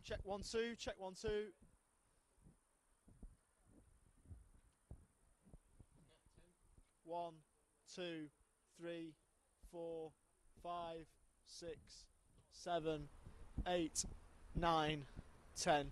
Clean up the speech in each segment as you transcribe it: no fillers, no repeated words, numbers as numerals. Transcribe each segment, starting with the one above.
Check 1 2. Check 1 2. 1 2 3 4 5 6 7 8 9 10.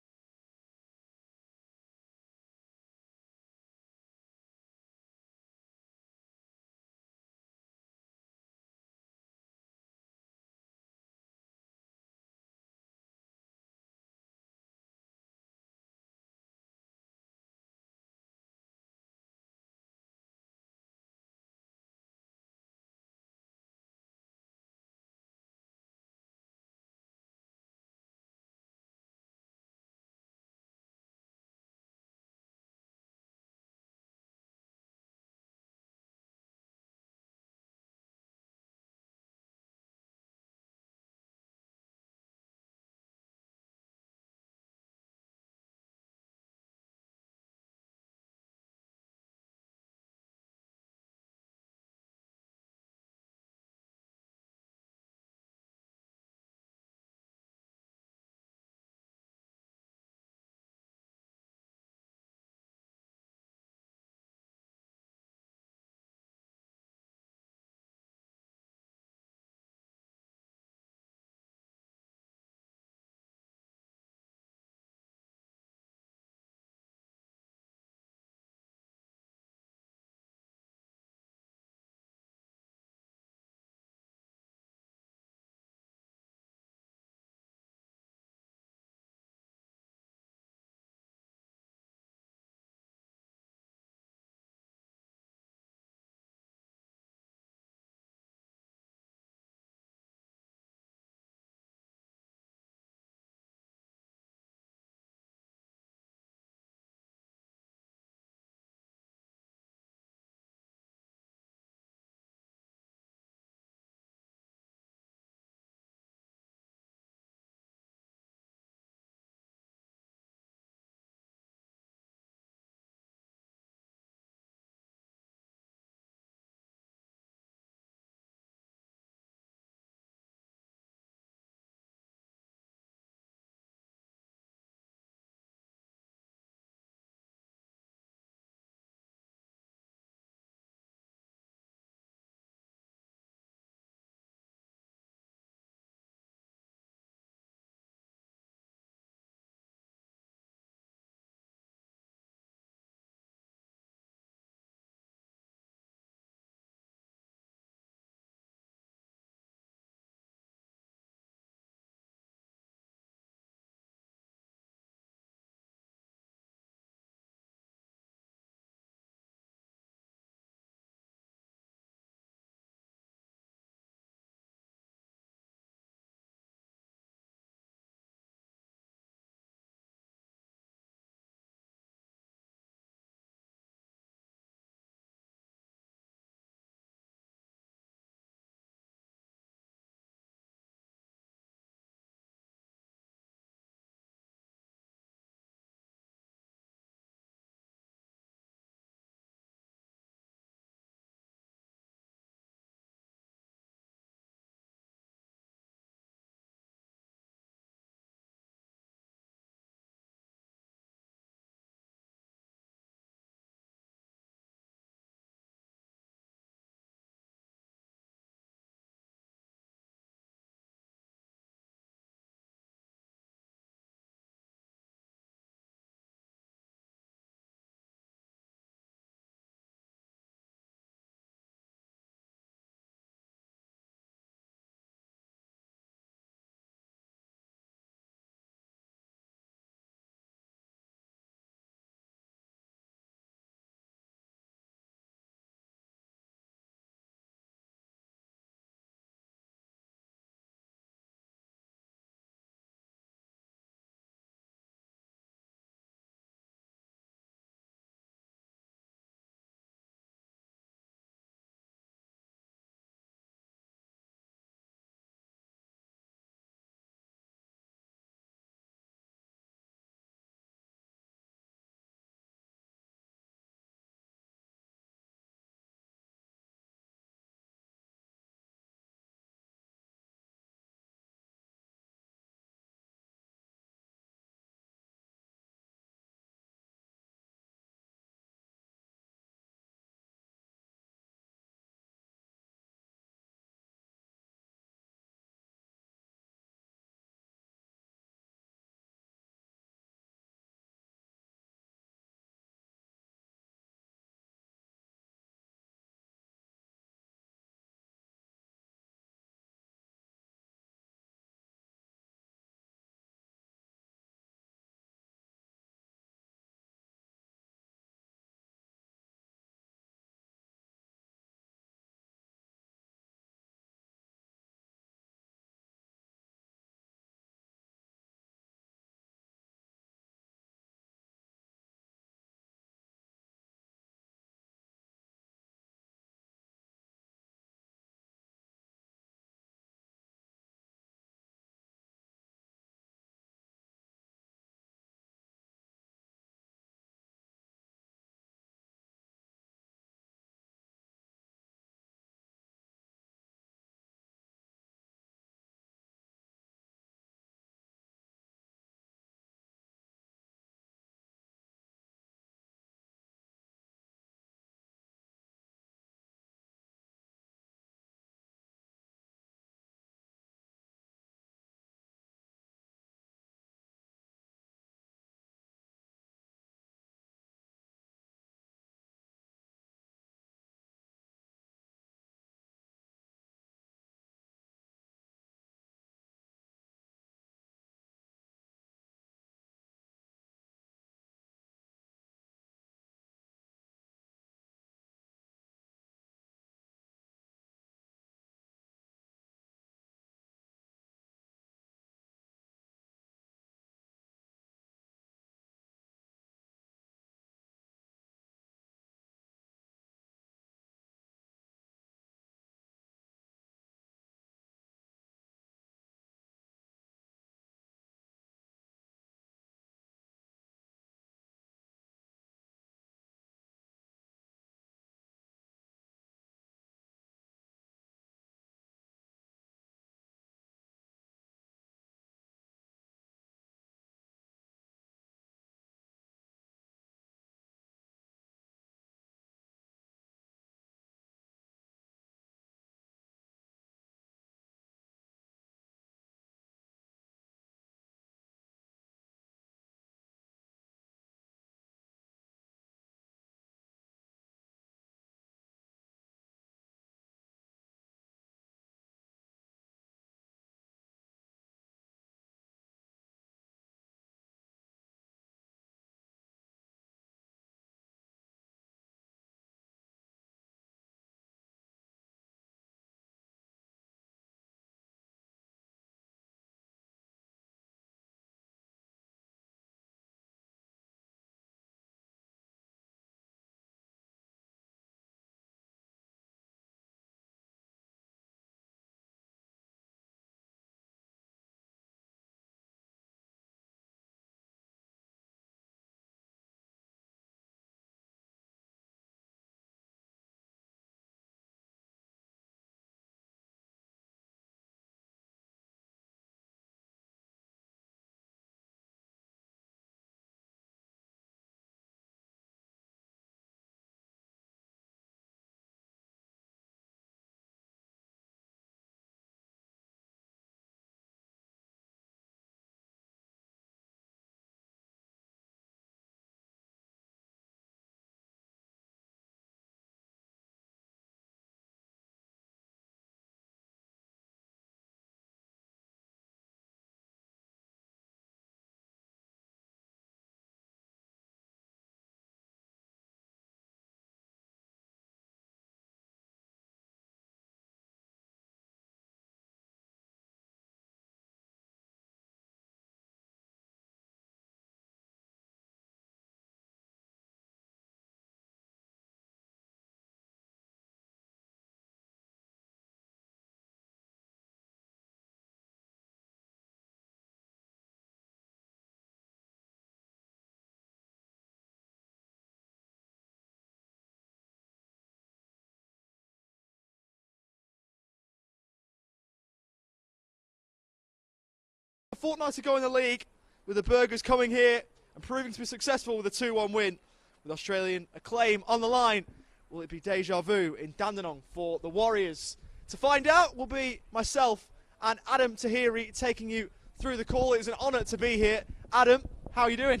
fortnight to go in the league, with the Burgers coming here and proving to be successful with a 2-1 win. With Australian acclaim on the line, will it be deja vu in Dandenong for the Warriors? To find out will be myself and Adam Tahiri taking you through the call. It is an honour to be here. Adam, how are you doing?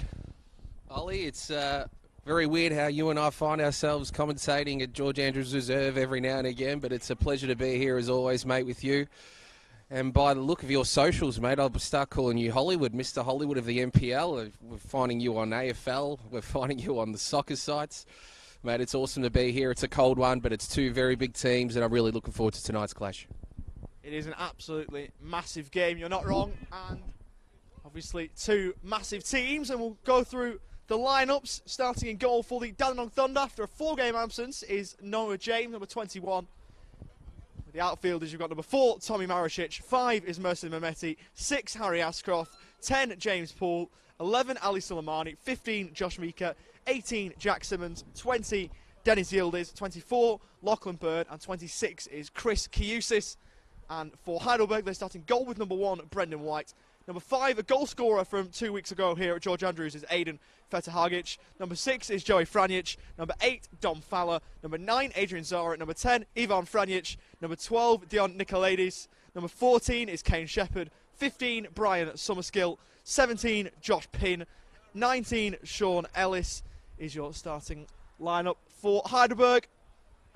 Ollie, it's very weird how you and I find ourselves commentating at George Andrews Reserve every now and again, but it's a pleasure to be here as always, mate, with you. And by the look of your socials, mate, I'll start calling you Hollywood, Mr. Hollywood of the NPL. We're finding you on AFL. We're finding you on the soccer sites. Mate, it's awesome to be here. It's a cold one, but it's two very big teams, and I'm really looking forward to tonight's clash. It is an absolutely massive game, you're not wrong. And obviously two massive teams, and we'll go through the lineups. Starting in goal for the Dandenong Thunder after a 4-game absence is Noah James, number 21. The outfielders, you've got number 4, Tommy Maricic, 5 is Mercer Mehmeti, 6, Harry Ashcroft, 10, James Poole, 11, Ali Suleimani, 15, Josh Meeker, 18, Jack Simmons, 20, Dennis Yildiz, 24, Lachlan Bird, and 26 is Chris Kiusis. And for Heidelberg, they're starting goal with number 1, Brendan White. Number 5, a goal scorer from 2 weeks ago here at George Andrews is Aidan Fetahagic. Number 6 is Joey Franic. Number 8, Dom Fowler. Number 9, Adrian Zara. Number 10, Ivan Franic. Number 12, Dion Nicolaides. Number 14 is Kane Shepherd. 15, Brian Summerskill. 17, Josh Pinn. 19, Sean Ellis is your starting lineup for Heidelberg.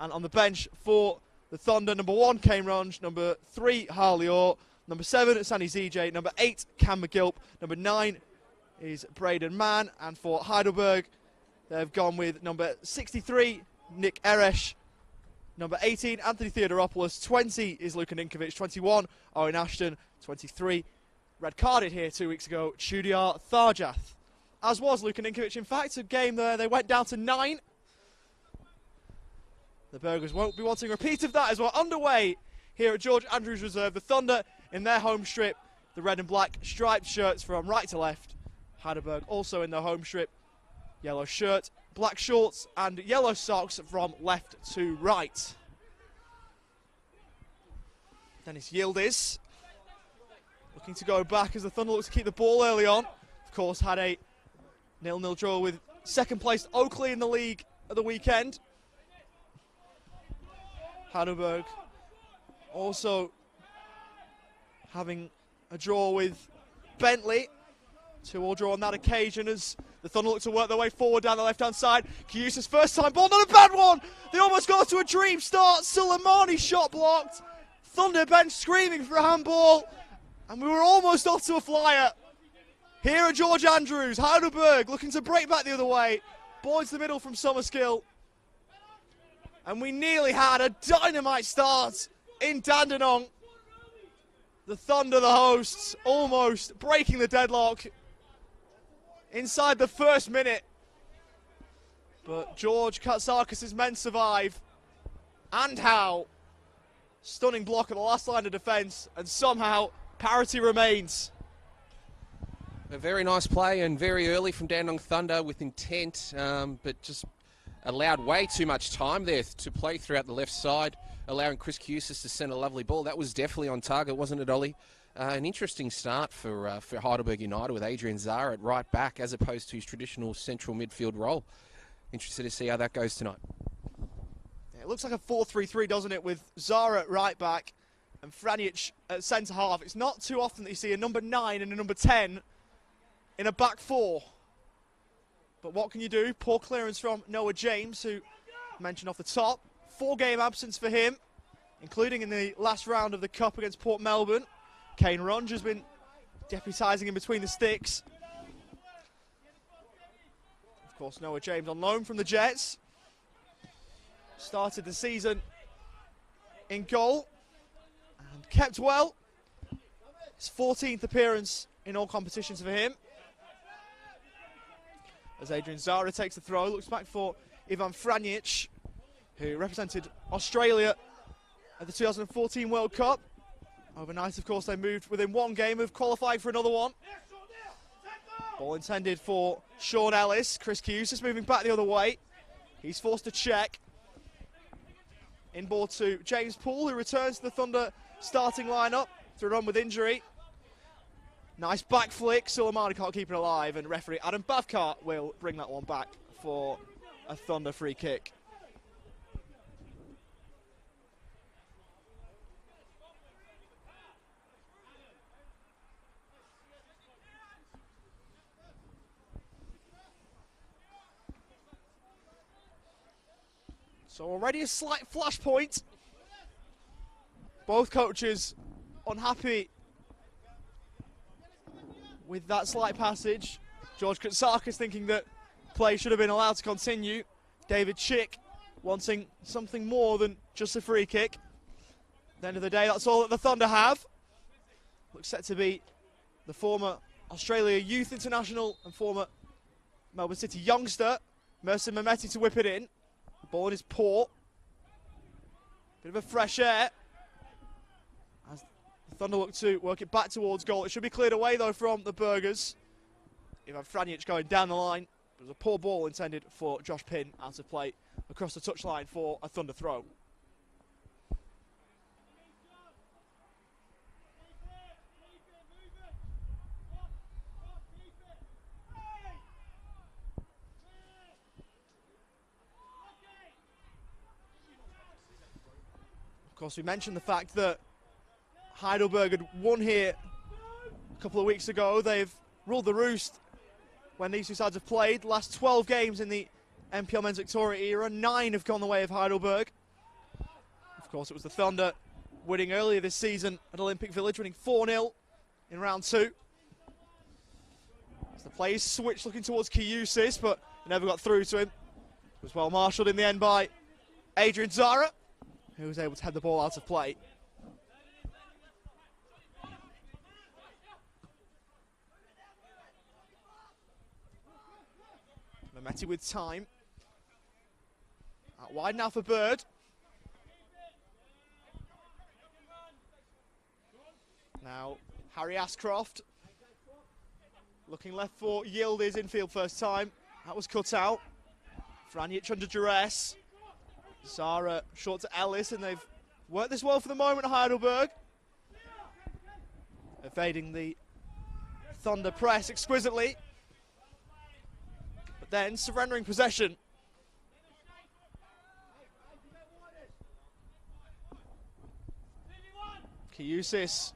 And on the bench for the Thunder, number 1, Kane Runge. Number 3, Harley Orr. Number 7, Sandy ZJ. Number 8, Cam McGilp. Number 9 is Braden Mann. And for Heidelberg, they've gone with number 63, Nick Eresh. Number 18, Anthony Theodoropoulos. 20 is Luka Ninkovic. 21, Owen Ashton. 23, red carded here 2 weeks ago, Chudiar Tharjath. As was Luka Ninkovic, in fact, a game there they went down to 9. The Burgers won't be wanting a repeat of that as we're underway here at George Andrews Reserve. The Thunder in their home strip, the red and black striped shirts from right to left. Heidelberg also in their home strip, yellow shirt, black shorts and yellow socks from left to right. Dennis Yildiz looking to go back as the Thunder looks to keep the ball early on. Of course, had a 0-0 draw with second placed Oakley in the league at the weekend. Heidelberg also having a draw with Bentley. 2-2 draw on that occasion as the Thunder look to work their way forward down the left-hand side. Kiusis first time ball, not a bad one! They almost got to a dream start. Suleimani shot blocked. Thunder bench screaming for a handball. And we were almost off to a flyer. Here at George Andrews, Heidelberg looking to break back the other way. Ball into the middle from Summerskill. And we nearly had a dynamite start in Dandenong. The Thunder, the hosts, almost breaking the deadlock inside the first minute. But George Katsakis' men survive. And how? Stunning block at the last line of defence, and somehow parity remains. A very nice play and very early from Dandenong Thunder with intent, but just allowed way too much time there to play throughout the left side, allowing Chris Kiusis to send a lovely ball. That was definitely on target, wasn't it, Ollie? An interesting start for Heidelberg United with Adrian Zara at right back as opposed to his traditional central midfield role. Interested to see how that goes tonight. Yeah, it looks like a 4-3-3, doesn't it, with Zara at right back and Franic at centre half. It's not too often that you see a number 9 and a number 10 in a back 4. But what can you do? Poor clearance from Noah James, who mentioned off the top. 4-game absence for him, including in the last round of the Cup against Port Melbourne. Kane Runge has been deputising in between the sticks. Of course, Noah James on loan from the Jets. Started the season in goal and kept well. His 14th appearance in all competitions for him. As Adrian Zara takes the throw, looks back for Ivan Franic, who represented Australia at the 2014 World Cup. Overnight, of course, they moved within one game of qualifying for another one. Ball intended for Sean Ellis. Chris Kiusis moving back the other way. He's forced to check. In ball to James Poole, who returns to the Thunder starting lineup through a run with injury. Nice back flick. Suleimani can't keep it alive, and referee Adam Bavkar will bring that one back for a Thunder free kick. So already a slight flashpoint. Both coaches unhappy with that slight passage. George Katsakis thinking that play should have been allowed to continue. David Chick wanting something more than just a free kick. At the end of the day, that's all that the Thunder have. Looks set to be the former Australia Youth International and former Melbourne City youngster, Mercer Mehmeti, to whip it in. The ball in his paw. Bit of a fresh air as the Thunder look to work it back towards goal. It should be cleared away though from the Burgers. Ivan Franjic going down the line. It was a poor ball intended for Josh Pinn, out of play across the touchline for a Thunder throw. Of course, we mentioned the fact that Heidelberg had won here a couple of weeks ago. They've ruled the roost when these two sides have played. The last 12 games in the NPL Men's Victoria era, 9 have gone the way of Heidelberg. Of course, it was the Thunder winning earlier this season at Olympic Village, winning 4-0 in round 2. As the players switched looking towards Kiusis, but it never got through to him. It was well marshalled in the end by Adrian Zara, who was able to head the ball out of play. Mehmeti with time. Out wide now for Bird. Now Harry Ashcroft. Looking left for Yildiz, infield first time. That was cut out. Franjic under duress. Zara short to Ellis, and they've worked this well for the moment, Heidelberg. Evading the Thunder press exquisitely. But then surrendering possession. Kiusis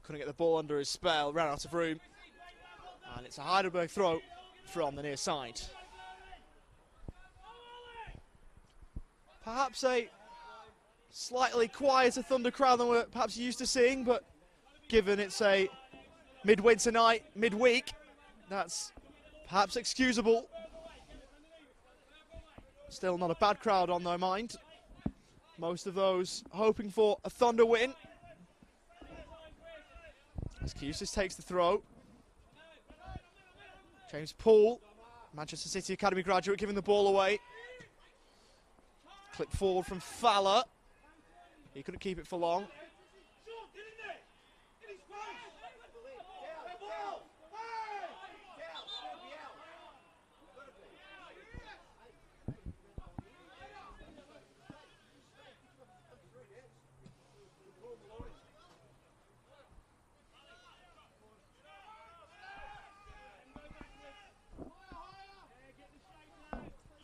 couldn't get the ball under his spell, ran out of room. And it's a Heidelberg throw from the near side. Perhaps a slightly quieter Thunder crowd than we're perhaps used to seeing, but given it's a midwinter night, midweek, that's perhaps excusable. Still not a bad crowd on their mind. Most of those hoping for a Thunder win. As Kiusis takes the throw. James Poole, Manchester City Academy graduate, giving the ball away. Clip forward from Fowler. He couldn't keep it for long.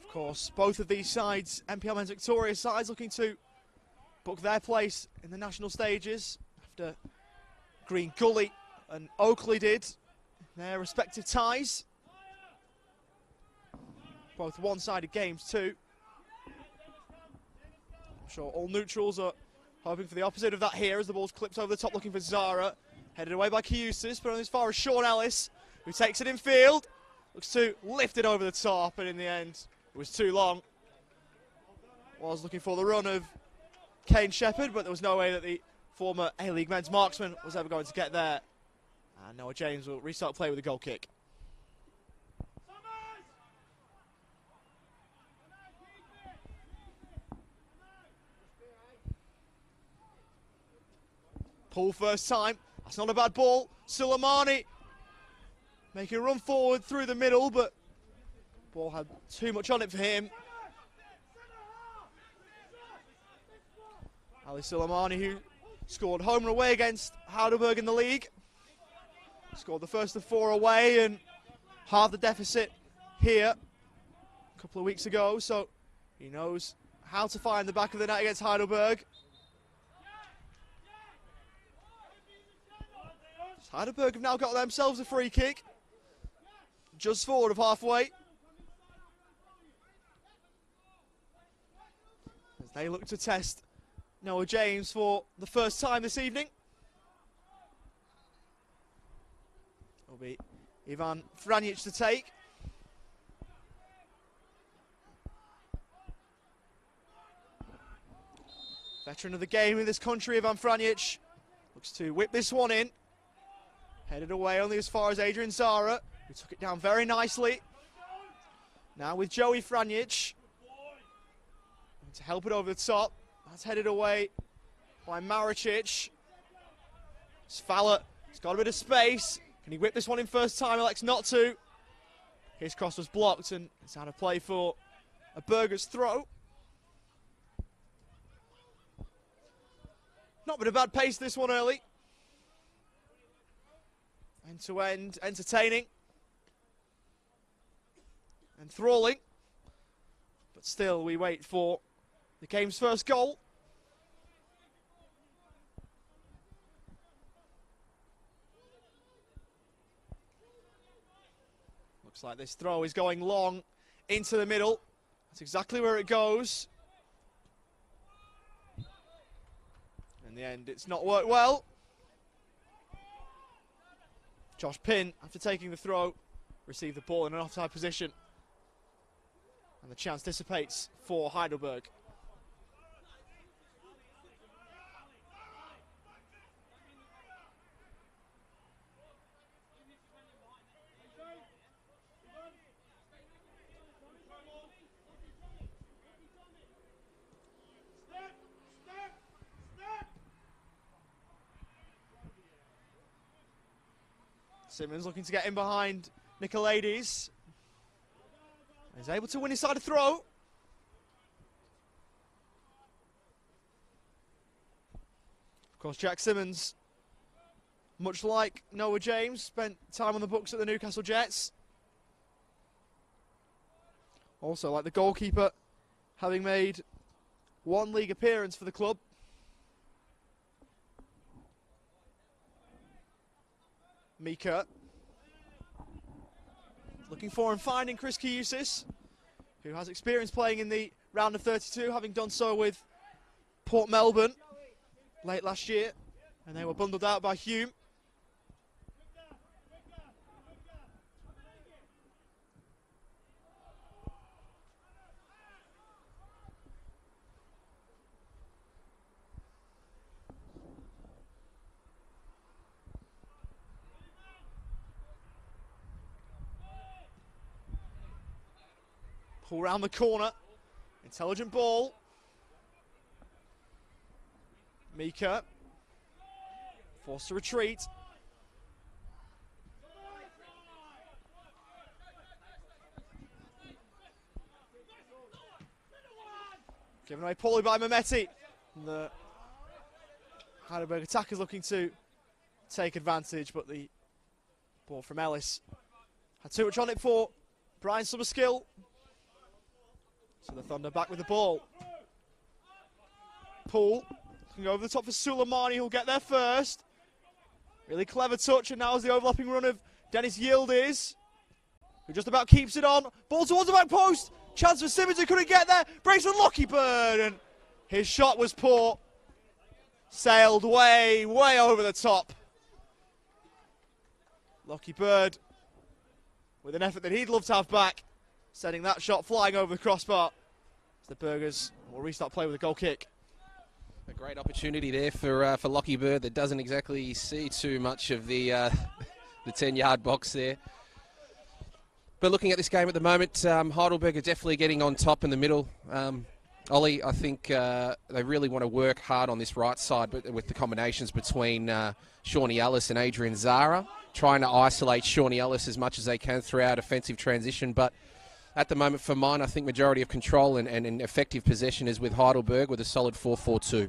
Of course, both of these sides, NPL Men's Victoria sides, looking to book their place in the national stages after Green Gully and Oakley did their respective ties. Both one-sided games too. I'm sure all neutrals are hoping for the opposite of that here as the ball's clipped over the top looking for Zara. Headed away by Kiusis, but only as far as Sean Ellis, who takes it in field. Looks to lift it over the top, and in the end, it was too long. Was looking for the run of Kane Shepherd, but there was no way that the former A-League men's marksman was ever going to get there. And Noah James will restart play with a goal kick. Pull first time. That's not a bad ball. Suleimani making a run forward through the middle, but ball had too much on it for him. Ali Suleimani, who scored home and away against Heidelberg in the league. Scored the first of 4 away and halved the deficit here a couple of weeks ago, so he knows how to find the back of the net against Heidelberg. Heidelberg have now got themselves a free kick, just forward of halfway. As they look to test Noah James for the first time this evening. It'll be Ivan Franjic to take. Veteran of the game in this country, Ivan Franjic looks to whip this one in. Headed away only as far as Adrian Zara, who took it down very nicely. Now with Joey Franjic to help it over the top. That's headed away by Maricic. Fowler has got a bit of space. Can he whip this one in first time? Elects not to. His cross was blocked and it's out of play for a Berger's throw. Not been a bad pace this one early. End to end, entertaining. Enthralling. But still we wait for the game's first goal. Looks like this throw is going long into the middle. That's exactly where it goes. In the end, it's not worked well. Josh Pinn, after taking the throw, received the ball in an offside position. And the chance dissipates for Heidelberg. Simmons looking to get in behind Nicolaides. He's able to win inside a throw. Of course, Jack Simmons, much like Noah James, spent time on the books at the Newcastle Jets. Also, like the goalkeeper, having made one league appearance for the club. Mika looking for and finding Chris Kiusis, who has experience playing in the round of 32, having done so with Port Melbourne late last year, and they were bundled out by Hume. Pull round the corner. Intelligent ball. Mika. Forced to retreat. Given away poorly by Mehmeti. And the Heidelberg attackers looking to take advantage, but the ball from Ellis had too much on it for Brian Summerskill. So the Thunder back with the ball. Poole looking over the top for Suleimani, who'll get there first. Really clever touch, and now is the overlapping run of Dennis Yildiz, who just about keeps it on. Ball towards the back post. Chance for Simmons, who couldn't get there. Breaks for Lockie Bird, and his shot was poor. Sailed way, way over the top. Lockie Bird, with an effort that he'd love to have back, sending that shot flying over the crossbar. As the Burgers will restart play with a goal kick. A great opportunity there for Lockie Bird that doesn't exactly see too much of the 10-yard box there. But looking at this game at the moment, Heidelberg are definitely getting on top in the middle. Ollie, I think they really want to work hard on this right side, but with the combinations between Shawnee Ellis and Adrian Zara, trying to isolate Shawnee Ellis as much as they can throughout offensive transition. But at the moment, for mine, I think majority of control and effective possession is with Heidelberg with a solid 4-4-2.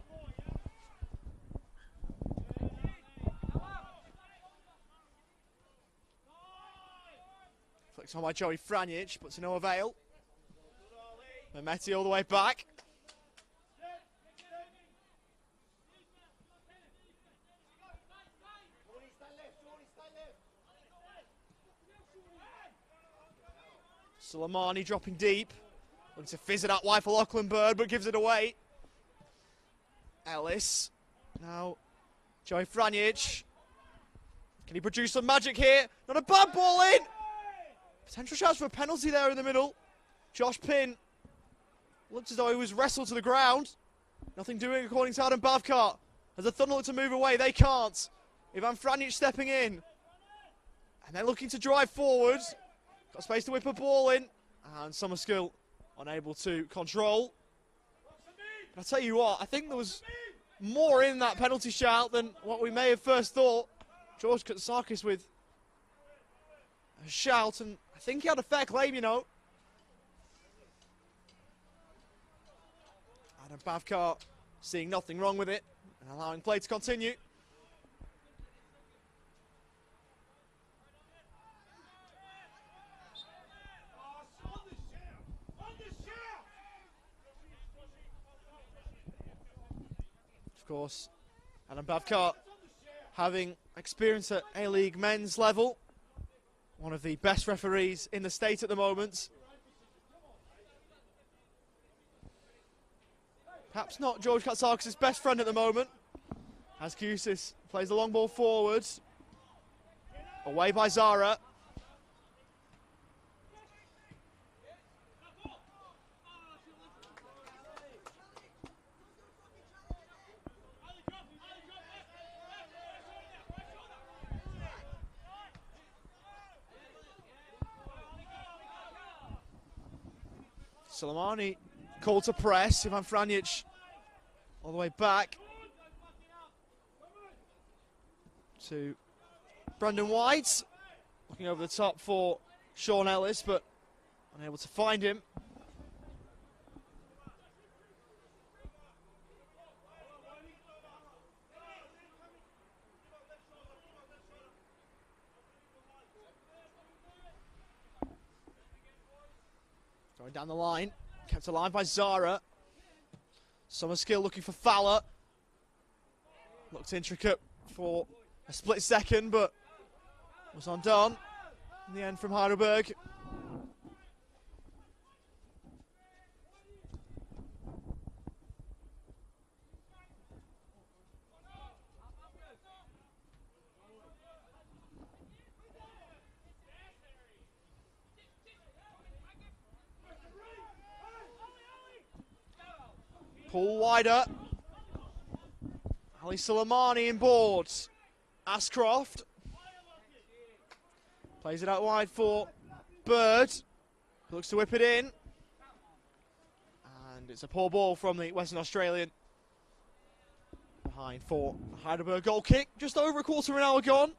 Flicked on by Joey Franic, but to no avail. Mehmeti all the way back. Soleimani dropping deep. Looking to fizz it out wide for Lachlan Bird, but gives it away. Ellis. Now, Joey Franic. Can he produce some magic here? Not a bad ball in. Potential chance for a penalty there in the middle. Josh Pinn looked as though he was wrestled to the ground. Nothing doing according to Adam Bavkar. As the Thunder look to move away, they can't. Ivan Franic stepping in. And they're looking to drive forward. Got space to whip a ball in. And Summerskill unable to control. But I tell you what, I think there was more in that penalty shout than what we may have first thought. George Katsakis with a shout, and I think he had a fair claim, you know. Adam Bavkar seeing nothing wrong with it and allowing play to continue. Of course, Adam Bavkar having experience at A-League men's level. One of the best referees in the state at the moment. Perhaps not George Katsakis' best friend at the moment. As Kusis plays the long ball forward. Away by Zara. Soleimani called to press. Ivan Franic all the way back to Brandon White. Looking over the top for Sean Ellis, but unable to find him. Going down the line, kept alive by Zara. Summerskill looking for Fowler. Looked intricate for a split second, but was undone in the end from Heidelberg. Pull wider. Ali Soleimani inboard. Ashcroft plays it out wide for Bird. Looks to whip it in. And it's a poor ball from the Western Australian. Behind for Heidelberg goal kick. Just over a quarter of an hour gone.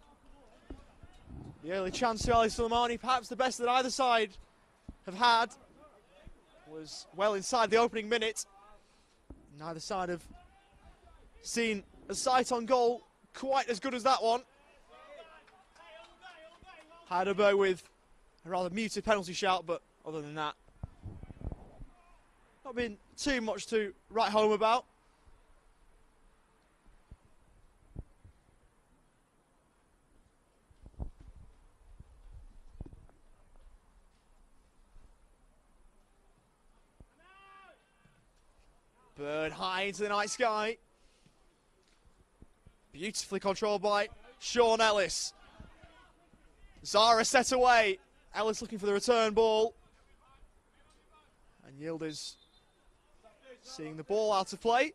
The early chance to Ali Soleimani, perhaps the best that either side have had, was well inside the opening minute. Neither side have seen a sight on goal quite as good as that one. Heidelberg with a rather muted penalty shout, but other than that, not been too much to write home about. Bird high into the night sky. Beautifully controlled by Sean Ellis. Zara set away. Ellis looking for the return ball. And Yildiz seeing the ball out of play.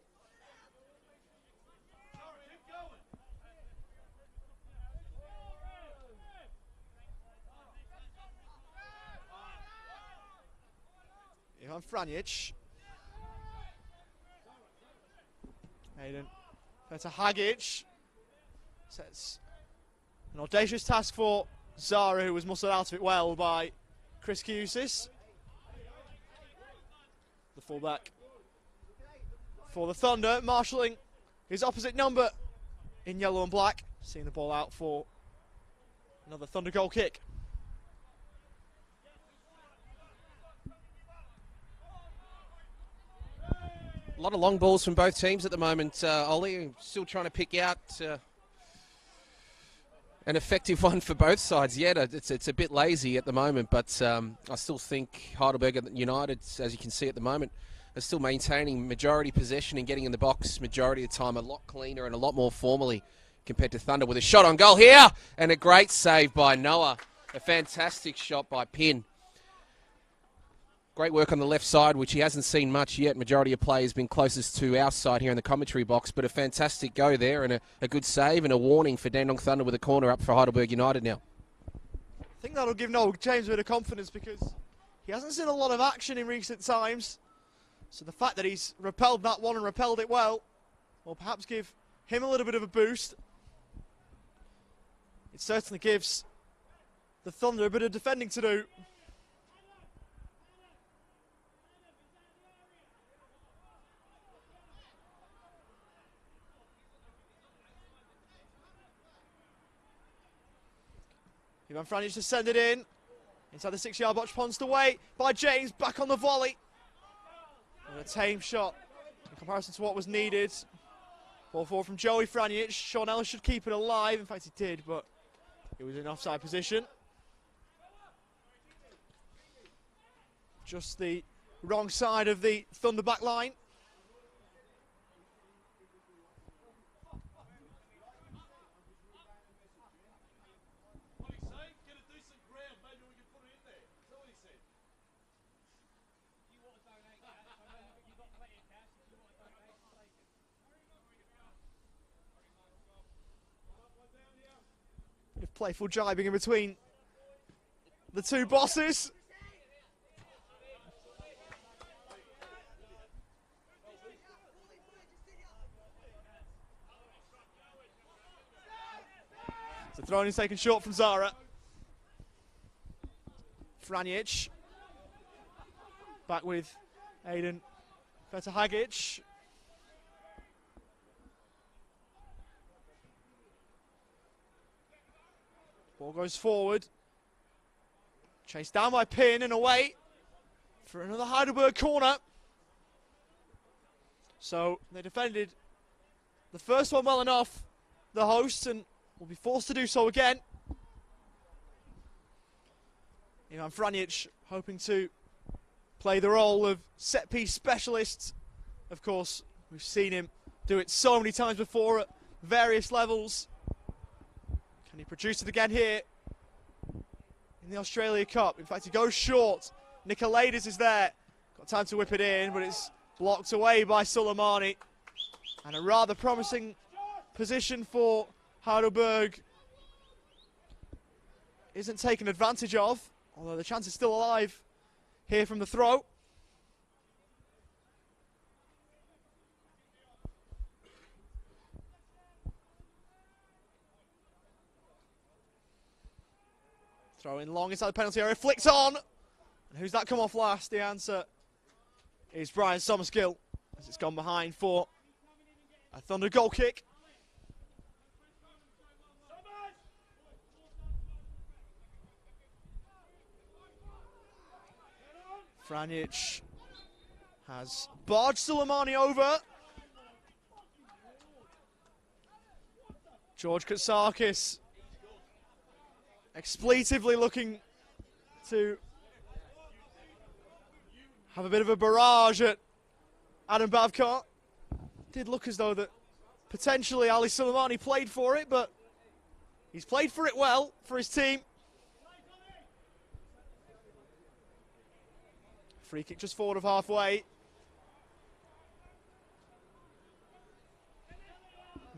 Ivan Franic. Hayden. Fair to Hagic. Sets an audacious task for Zara, who was muscled out of it well by Chris Kusis. The fullback for the Thunder, marshalling his opposite number in yellow and black. Seeing the ball out for another Thunder goal kick. A lot of long balls from both teams at the moment. Ollie still trying to pick out an effective one for both sides. Yet it's a bit lazy at the moment, but I still think Heidelberg United, as you can see at the moment, are still maintaining majority possession and getting in the box majority of the time, a lot cleaner and a lot more formally compared to Thunder, with a shot on goal here and a great save by Noah. A fantastic shot by Pin. Great work on the left side, which he hasn't seen much yet. Majority of play has been closest to our side here in the commentary box, but a fantastic go there and a good save and a warning for Dandenong Thunder with a corner up for Heidelberg United now. I think that'll give Noel James a bit of confidence because he hasn't seen a lot of action in recent times. So the fact that he's repelled that one and repelled it well will perhaps give him a little bit of a boost. It certainly gives the Thunder a bit of defending to do. Ivan Franic to send it in. Inside the 6-yard box, punched away by James, back on the volley. And a tame shot in comparison to what was needed. Ball forward from Joey Franic. Sean Ellis should keep it alive. In fact, he did, but it was in offside position. Just the wrong side of the Thunder back line. Playful jibing in between the two bosses. So throw-in is taken short from Zara. Franic back with Aiden Fetahagic. Ball goes forward. Chased down by Pin and away for another Heidelberg corner. So they defended the first one well enough, the hosts, and will be forced to do so again. Ivan Franic hoping to play the role of set-piece specialist. Of course, we've seen him do it so many times before at various levels. Can he produce it again here in the Australia Cup? In fact, he goes short. Nicolaides is there. Got time to whip it in, but it's blocked away by Suleimani. And a rather promising position for Heidelberg isn't taken advantage of, although the chance is still alive here from the throw. Throw in long inside the penalty area, flicks on. And who's that come off last? The answer is Brian Summerskill, as it's gone behind for a Thunder goal kick. Franic has barged Suleimani over. George Katsakis expletively looking to have a bit of a barrage at Adam Babcock. Did look as though that potentially Ali Suleimani played for it, but he's played for it well for his team. Free kick just forward of halfway.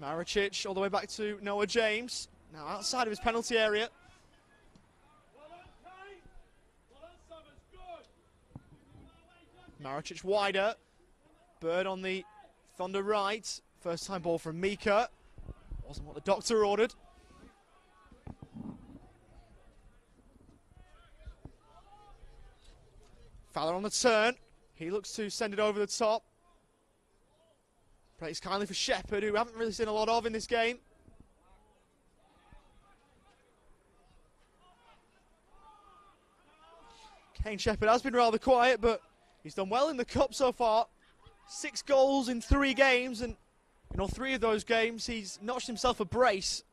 Maricic all the way back to Noah James. Now outside of his penalty area. Maricic wider. Bird on the Thunder right. First time ball from Mika. Wasn't what the doctor ordered. Fowler on the turn. He looks to send it over the top. Plays kindly for Shepherd, who we haven't really seen a lot of in this game. Kane Shepherd has been rather quiet, but he's done well in the cup so far. 6 goals in 3 games, and in all 3 of those games, he's notched himself a brace.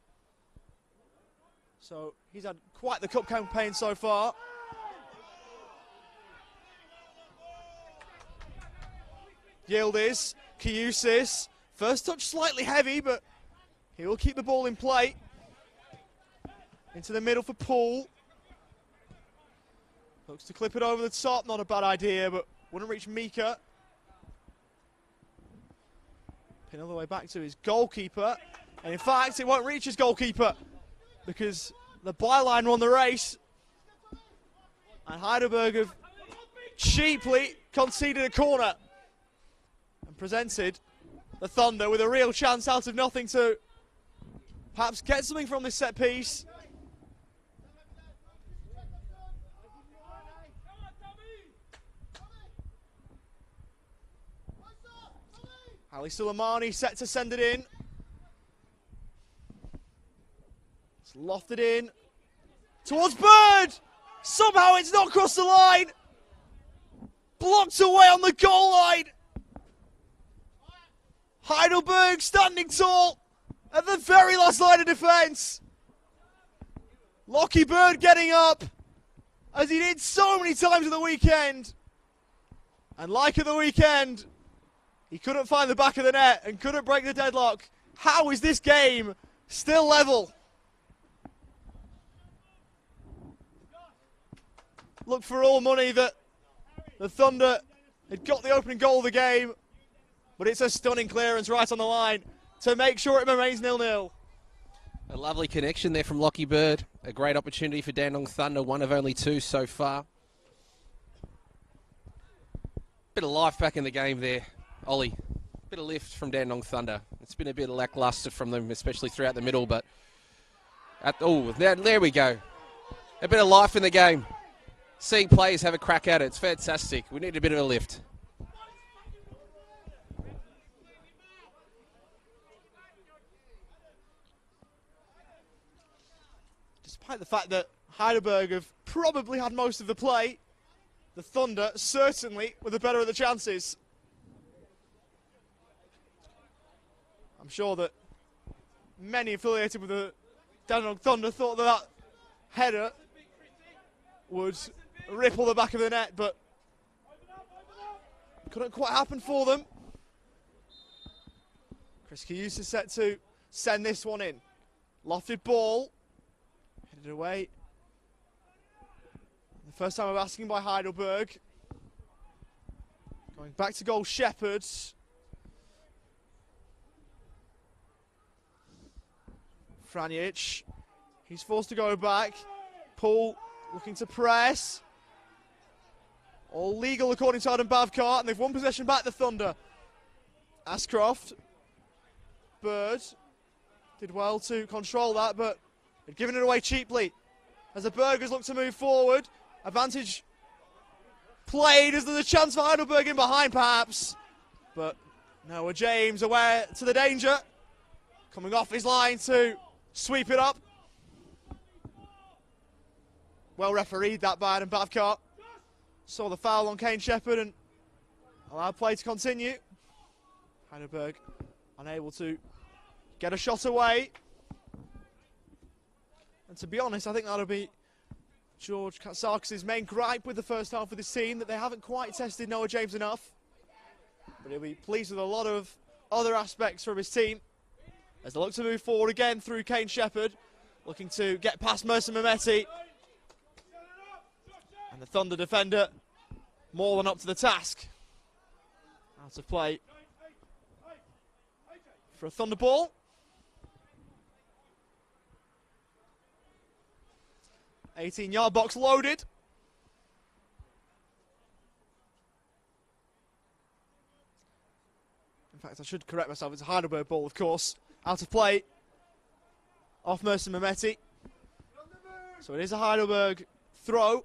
So he's had quite the cup campaign so far. Yildiz, Kiusis. First touch slightly heavy, but he will keep the ball in play. Into the middle for Poole. Looks to clip it over the top. Not a bad idea, but wouldn't reach Mika. Pin all the way back to his goalkeeper. And in fact, it won't reach his goalkeeper because the byline won the race. And Heidelberg have cheaply conceded a corner and presented the Thunder with a real chance out of nothing to perhaps get something from this set piece. Ali Suleimani set to send it in. It's lofted in towards Bird. Somehow it's not crossed the line. Blocked away on the goal line. Heidelberg standing tall at the very last line of defence. Lockie Bird getting up, as he did so many times at the weekend. And like at the weekend, he couldn't find the back of the net and couldn't break the deadlock. How is this game still level? Look for all money that the Thunder had got the opening goal of the game, but it's a stunning clearance right on the line to make sure it remains 0-0. A lovely connection there from Lockie Bird. A great opportunity for Dandenong Thunder, one of only 2 so far. Bit of life back in the game there, Ollie. Bit of lift from Dandenong Thunder. It's been a bit lacklustre from them, especially throughout the middle, but there we go. A bit of life in the game. Seeing players have a crack at it, it's fantastic. We need a bit of a lift. Despite the fact that Heidelberg have probably had most of the play, the Thunder certainly were the better of the chances. I'm sure that many affiliated with the Dandenong Thunder thought that header would ripple the back of the net, but couldn't quite happen for them. Chris Kiusis is set to send this one in. Lofted ball. Headed away. The first time of asking by Heidelberg. Going back to goal, Shepherds. Franjic. He's forced to go back. Poole looking to press. All legal according to Adam Bavkart, and they've won possession back, the Thunder. Ashcroft. Bird did well to control that, but they'd given it away cheaply. As the Burgers look to move forward. Advantage played as there's a chance for Heidelberg in behind perhaps. But Noah James aware to the danger. Coming off his line to sweep it up. Well refereed that by Adam Bavkart. Saw the foul on Kane Shepherd and allowed play to continue. Heidelberg unable to get a shot away. And to be honest, I think that'll be George Katsakis' main gripe with the first half of this team, that they haven't quite tested Noah James enough. But he'll be pleased with a lot of other aspects from his team as they look to move forward again through Kane Shepherd, looking to get past Mercer Mehmeti. And the Thunder defender more than up to the task. Out of play for a Thunder ball. $18-yard box loaded. In fact, I should correct myself. It's a Heidelberg ball, of course. Out of play. Off Mercer Mehmeti. So it is a Heidelberg throw.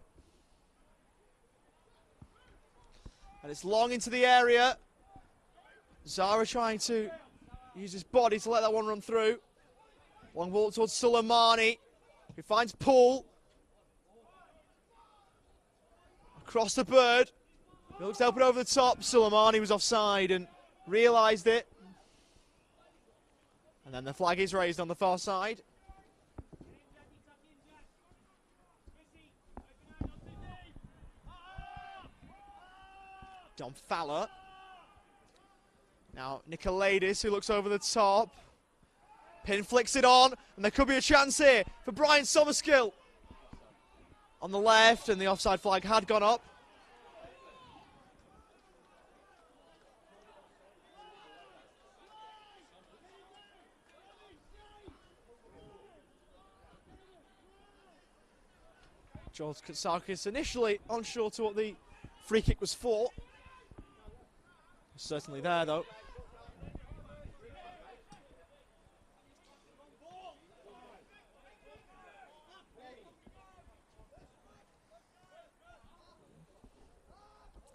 And it's long into the area. Zara trying to use his body to let that one run through. Long ball towards Suleimani, who finds Poole. Across the Bird. He looks to open over the top. Suleimani was offside and realised it. And then the flag is raised on the far side. Dom Fowler. Now Nicolaides, who looks over the top. Pin flicks it on, and there could be a chance here for Brian Summerskill. On the left, and the offside flag had gone up. George Katsakis initially unsure to what the free kick was for. Certainly there, though.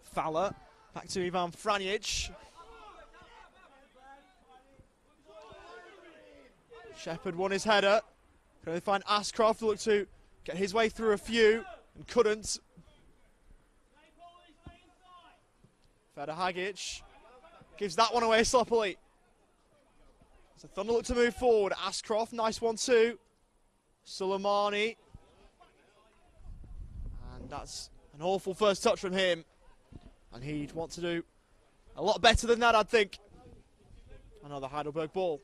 Fowler, back to Ivan Franjic. Shepherd won his header. Can they find Ashcroft to look to get his way through a few, and couldn't. Feder Hagic gives that one away sloppily. So Thunder look to move forward. Ashcroft, nice one too. Suleimani. And that's an awful first touch from him. And he'd want to do a lot better than that, I'd think. Another Heidelberg ball.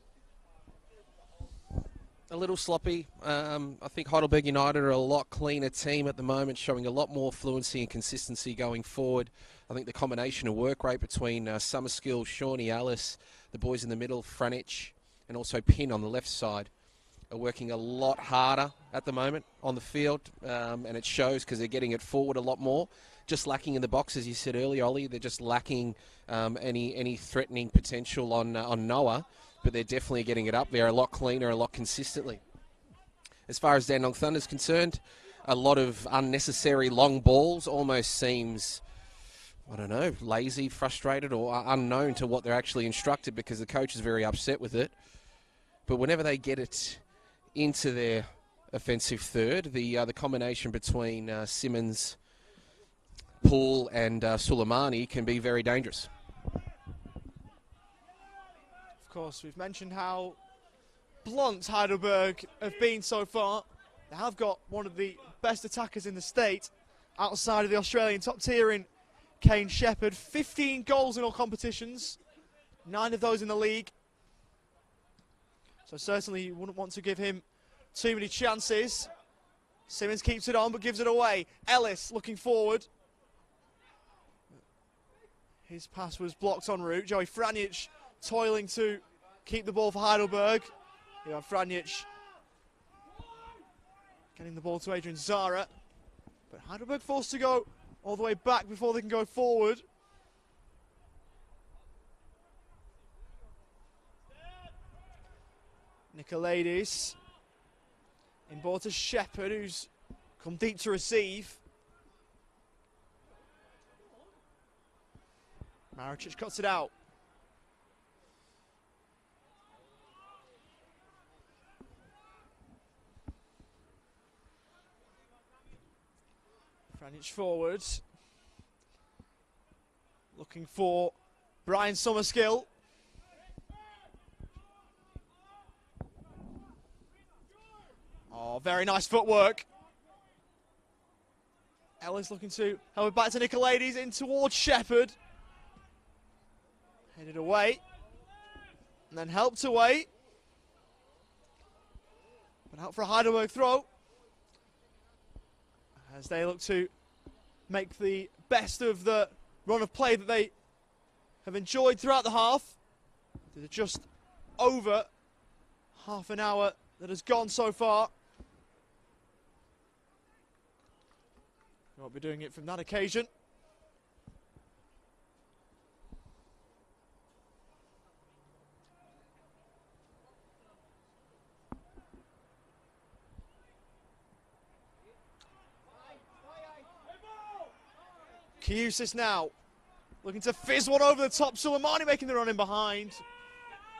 A little sloppy. I think Heidelberg United are a lot cleaner team at the moment, showing a lot more fluency and consistency going forward. I think the combination of work rate between Summerskill, Shawnee Alice, the boys in the middle, Franjic, and also Pin on the left side, are working a lot harder at the moment on the field, and it shows because they're getting it forward a lot more. Just lacking in the box, as you said earlier, Ollie. They're just lacking any threatening potential on Noah, but they're definitely getting it up there a lot cleaner, a lot consistently. As far as Dandenong Thunder is concerned, a lot of unnecessary long balls. Almost seems, I don't know, lazy, frustrated, or unknown to what they're actually instructed, because the coach is very upset with it. But whenever they get it into their offensive third, the combination between Simmons, Poole and Suleimani can be very dangerous. Of course, we've mentioned how blunt Heidelberg have been so far. They have got one of the best attackers in the state outside of the Australian top tier in Kane Shepherd. 15 goals in all competitions, 9 of those in the league. So certainly you wouldn't want to give him too many chances. Simmons keeps it on but gives it away. Ellis looking forward. His pass was blocked en route. Joey Franjic toiling to keep the ball for Heidelberg. Ivan Franjic getting the ball to Adrian Zara. But Heidelberg forced to go all the way back before they can go forward. Nicolaides in ball to Shepherd, who's come deep to receive. Maricic cuts it out. Franjic forward. Looking for Brian Summerskill. Oh, very nice footwork. Ellis looking to help it back to Nicolaides, in towards Shepherd. Headed away. And then helped away. But out for a Heidelberg throw. As they look to make the best of the run of play that they have enjoyed throughout the half. There's just over half an hour that has gone so far. We won't be doing it from that occasion. Kiusis now looking to fizz one over the top. Suleimani making the run in behind.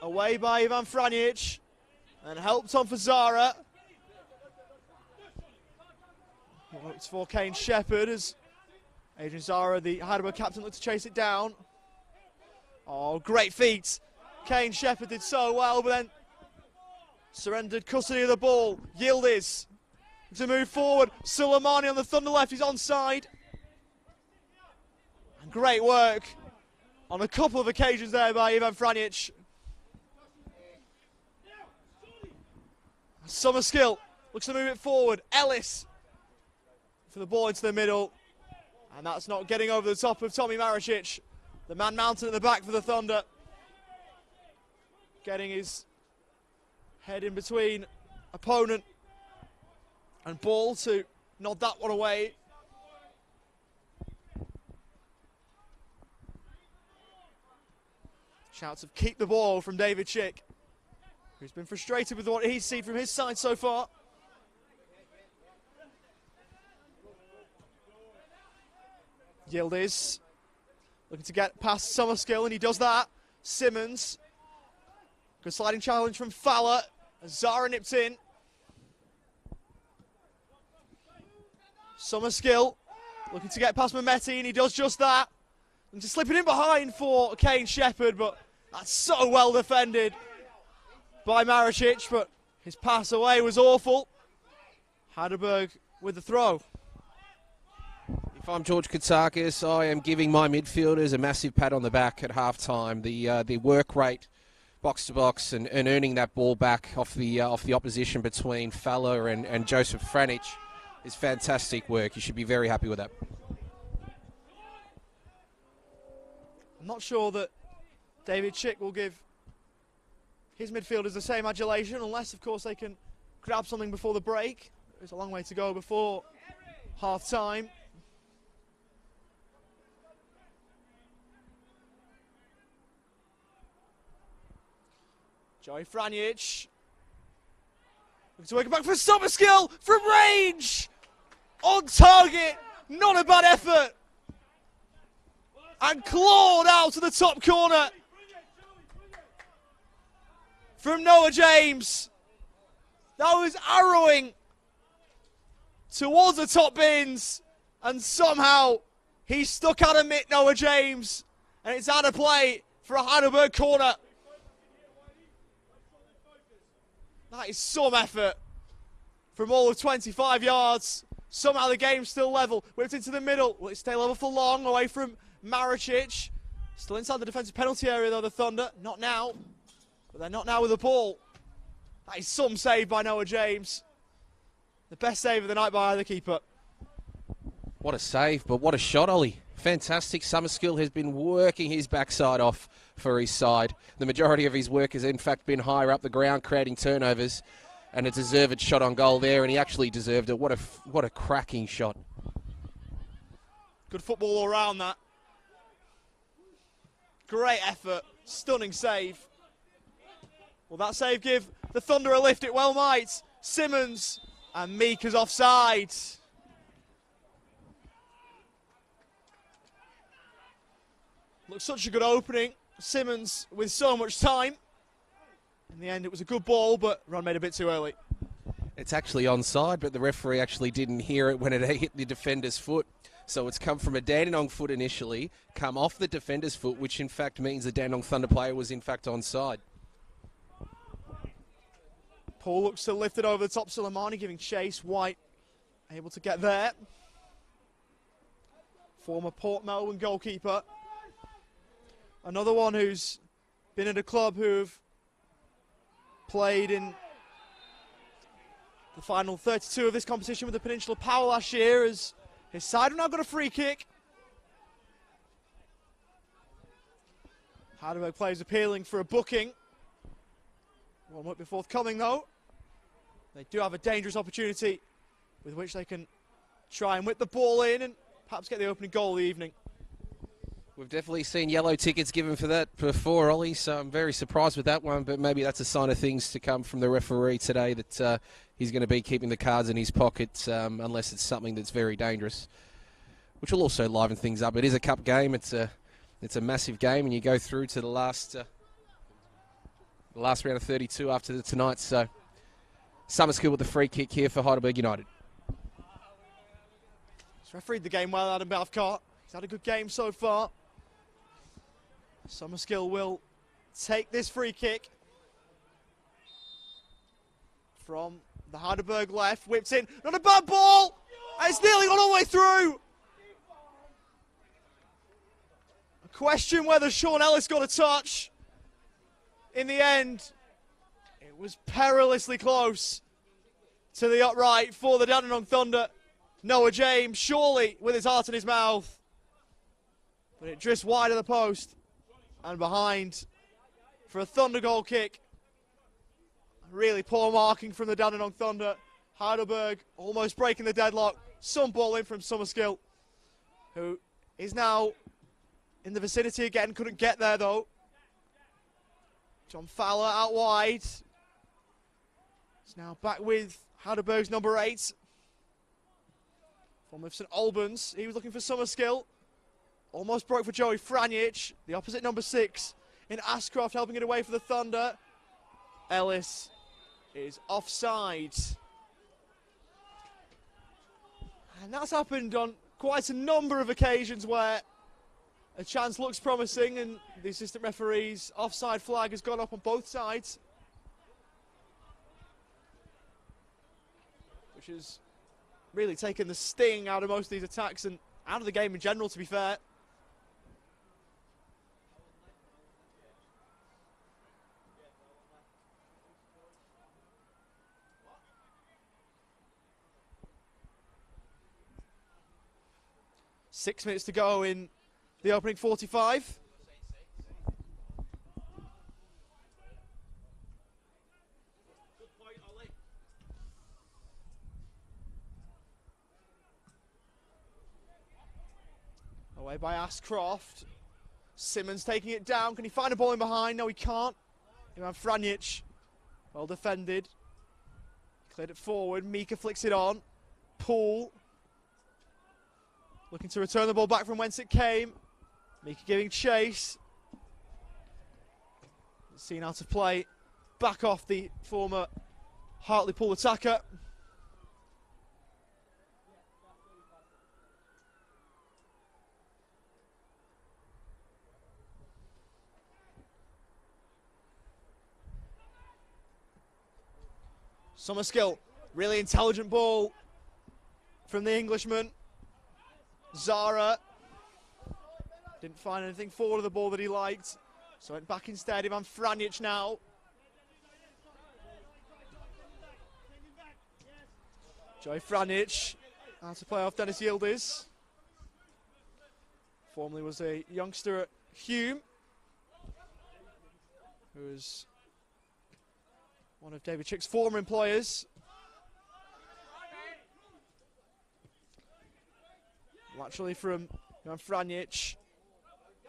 Away by Ivan Franjic. And helped on for Zara. He looks for Kane Shepherd as Adrian Zara, the Heidelberg captain, looked to chase it down. Oh, great feet. Kane Shepherd did so well, but then surrendered custody of the ball. Yildiz to move forward. Suleimani on the Thunder left, he's onside. And great work on a couple of occasions there by Ivan Franjic. Summerskill looks to move it forward. Ellis for the ball into the middle. And that's not getting over the top of Tommy Maricic. The man mounted at the back for the Thunder. Getting his head in between opponent and ball to nod that one away. Shouts of keep the ball from David Schick, who's been frustrated with what he's seen from his side so far. Yildiz looking to get past Summerskill, and he does that. Simmons, good sliding challenge from Fowler. Zara nipped in. Summerskill looking to get past Mehmeti, and he does just that. And just slipping in behind for Kane Shepherd, but that's so well defended by Maricic, but his pass away was awful. Heidelberg with the throw. If I'm George Katsakis, I am giving my midfielders a massive pat on the back at half-time. The work rate, box to box, and earning that ball back off the opposition between Fowler and Joseph Franjic is fantastic work. You should be very happy with that. I'm not sure that David Schick will give his midfielders the same adulation, unless, of course, they can grab something before the break. There's a long way to go before half-time. Joey Franjic looking to work it back for Summerskill from range! On target! Not a bad effort! And clawed out to the top corner from Noah James. That was arrowing towards the top bins, and somehow he stuck out a mitt, Noah James, and it's out of play for a Heidelberg corner. That is some effort from all of 25 yards. Somehow the game's still level. Whipped into the middle. Will it stay level for long? Away from Maricic. Still inside the defensive penalty area though, the Thunder. Not now. But they're not now with the ball. That is some save by Noah James. The best save of the night by either keeper. What a save, but what a shot, Ollie. Fantastic. Summerskill has been working his backside off for his side. The majority of his work has in fact been higher up the ground, creating turnovers, and a deserved shot on goal there, and he actually deserved it. What a cracking shot. Good football all around that. Great effort. Stunning save. Will that save give the Thunder a lift? It well might. Simmons and Meek is offside. Looks such a good opening. Simmons with so much time. In the end, it was a good ball, but run made a bit too early. It's actually onside, but the referee actually didn't hear it when it hit the defender's foot. So it's come from a Dandenong foot initially, come off the defender's foot, which in fact means the Dandenong Thunder player was in fact onside. Paul looks to lift it over the top. Suleimani giving chase. White able to get there. Former Port Melbourne goalkeeper. Another one who's been at a club who've played in the final 32 of this competition with the Peninsula Power last year, as his side have now got a free kick. Heidelberg players appealing for a booking. One won't be forthcoming though. They do have a dangerous opportunity with which they can try and whip the ball in and perhaps get the opening goal of the evening. We've definitely seen yellow tickets given for that before, Ollie, so I'm very surprised with that one, but maybe that's a sign of things to come from the referee today, that he's going to be keeping the cards in his pocket unless it's something that's very dangerous, which will also liven things up. It is a cup game. It's a massive game, and you go through to the last round of 32 after tonight, so Summerskill with the free kick here for Heidelberg United. He's refereed the game well, Adam Balfcott. He's had a good game so far. Summerskill will take this free kick from the Heidelberg left, whipped in, not a bad ball, and it's nearly gone all the way through. A question whether Sean Ellis got a touch. In the end, it was perilously close to the upright for the Dandenong Thunder. Noah James, surely with his heart in his mouth, but it drifts wide of the post and behind for a Thunder goal kick. Really poor marking from the Dandenong Thunder. Heidelberg almost breaking the deadlock. Some ball in from Summerskill, who is now in the vicinity again. Couldn't get there though. John Fowler out wide. He's now back with Heidelberg's number 8. From St Albans. He was looking for Summerskill. Almost broke for Joey Franic. The opposite number 6 in Ashcroft helping it away for the Thunder. Ellis is offside. And that's happened on quite a number of occasions where a chance looks promising and the assistant referee's offside flag has gone up on both sides. Which has really taken the sting out of most of these attacks and out of the game in general, to be fair. Six minutes to go in the opening 45. Away by Ashcroft. Simmons taking it down. Can he find a ball in behind? No, he can't. Ivan Franic, well defended. Cleared it forward. Mika flicks it on. Poole looking to return the ball back from whence it came. Mika giving chase. Seen how to play back off the former Hartlepool attacker. Summerskill, really intelligent ball from the Englishman. Zara didn't find anything forward of the ball that he liked, so went back instead. Ivan Franic now. Joey Franic, how to play off Dennis Yildiz. Formerly was a youngster at Hume, who was one of David Chick's former employers. Laterally from Ivan Franic.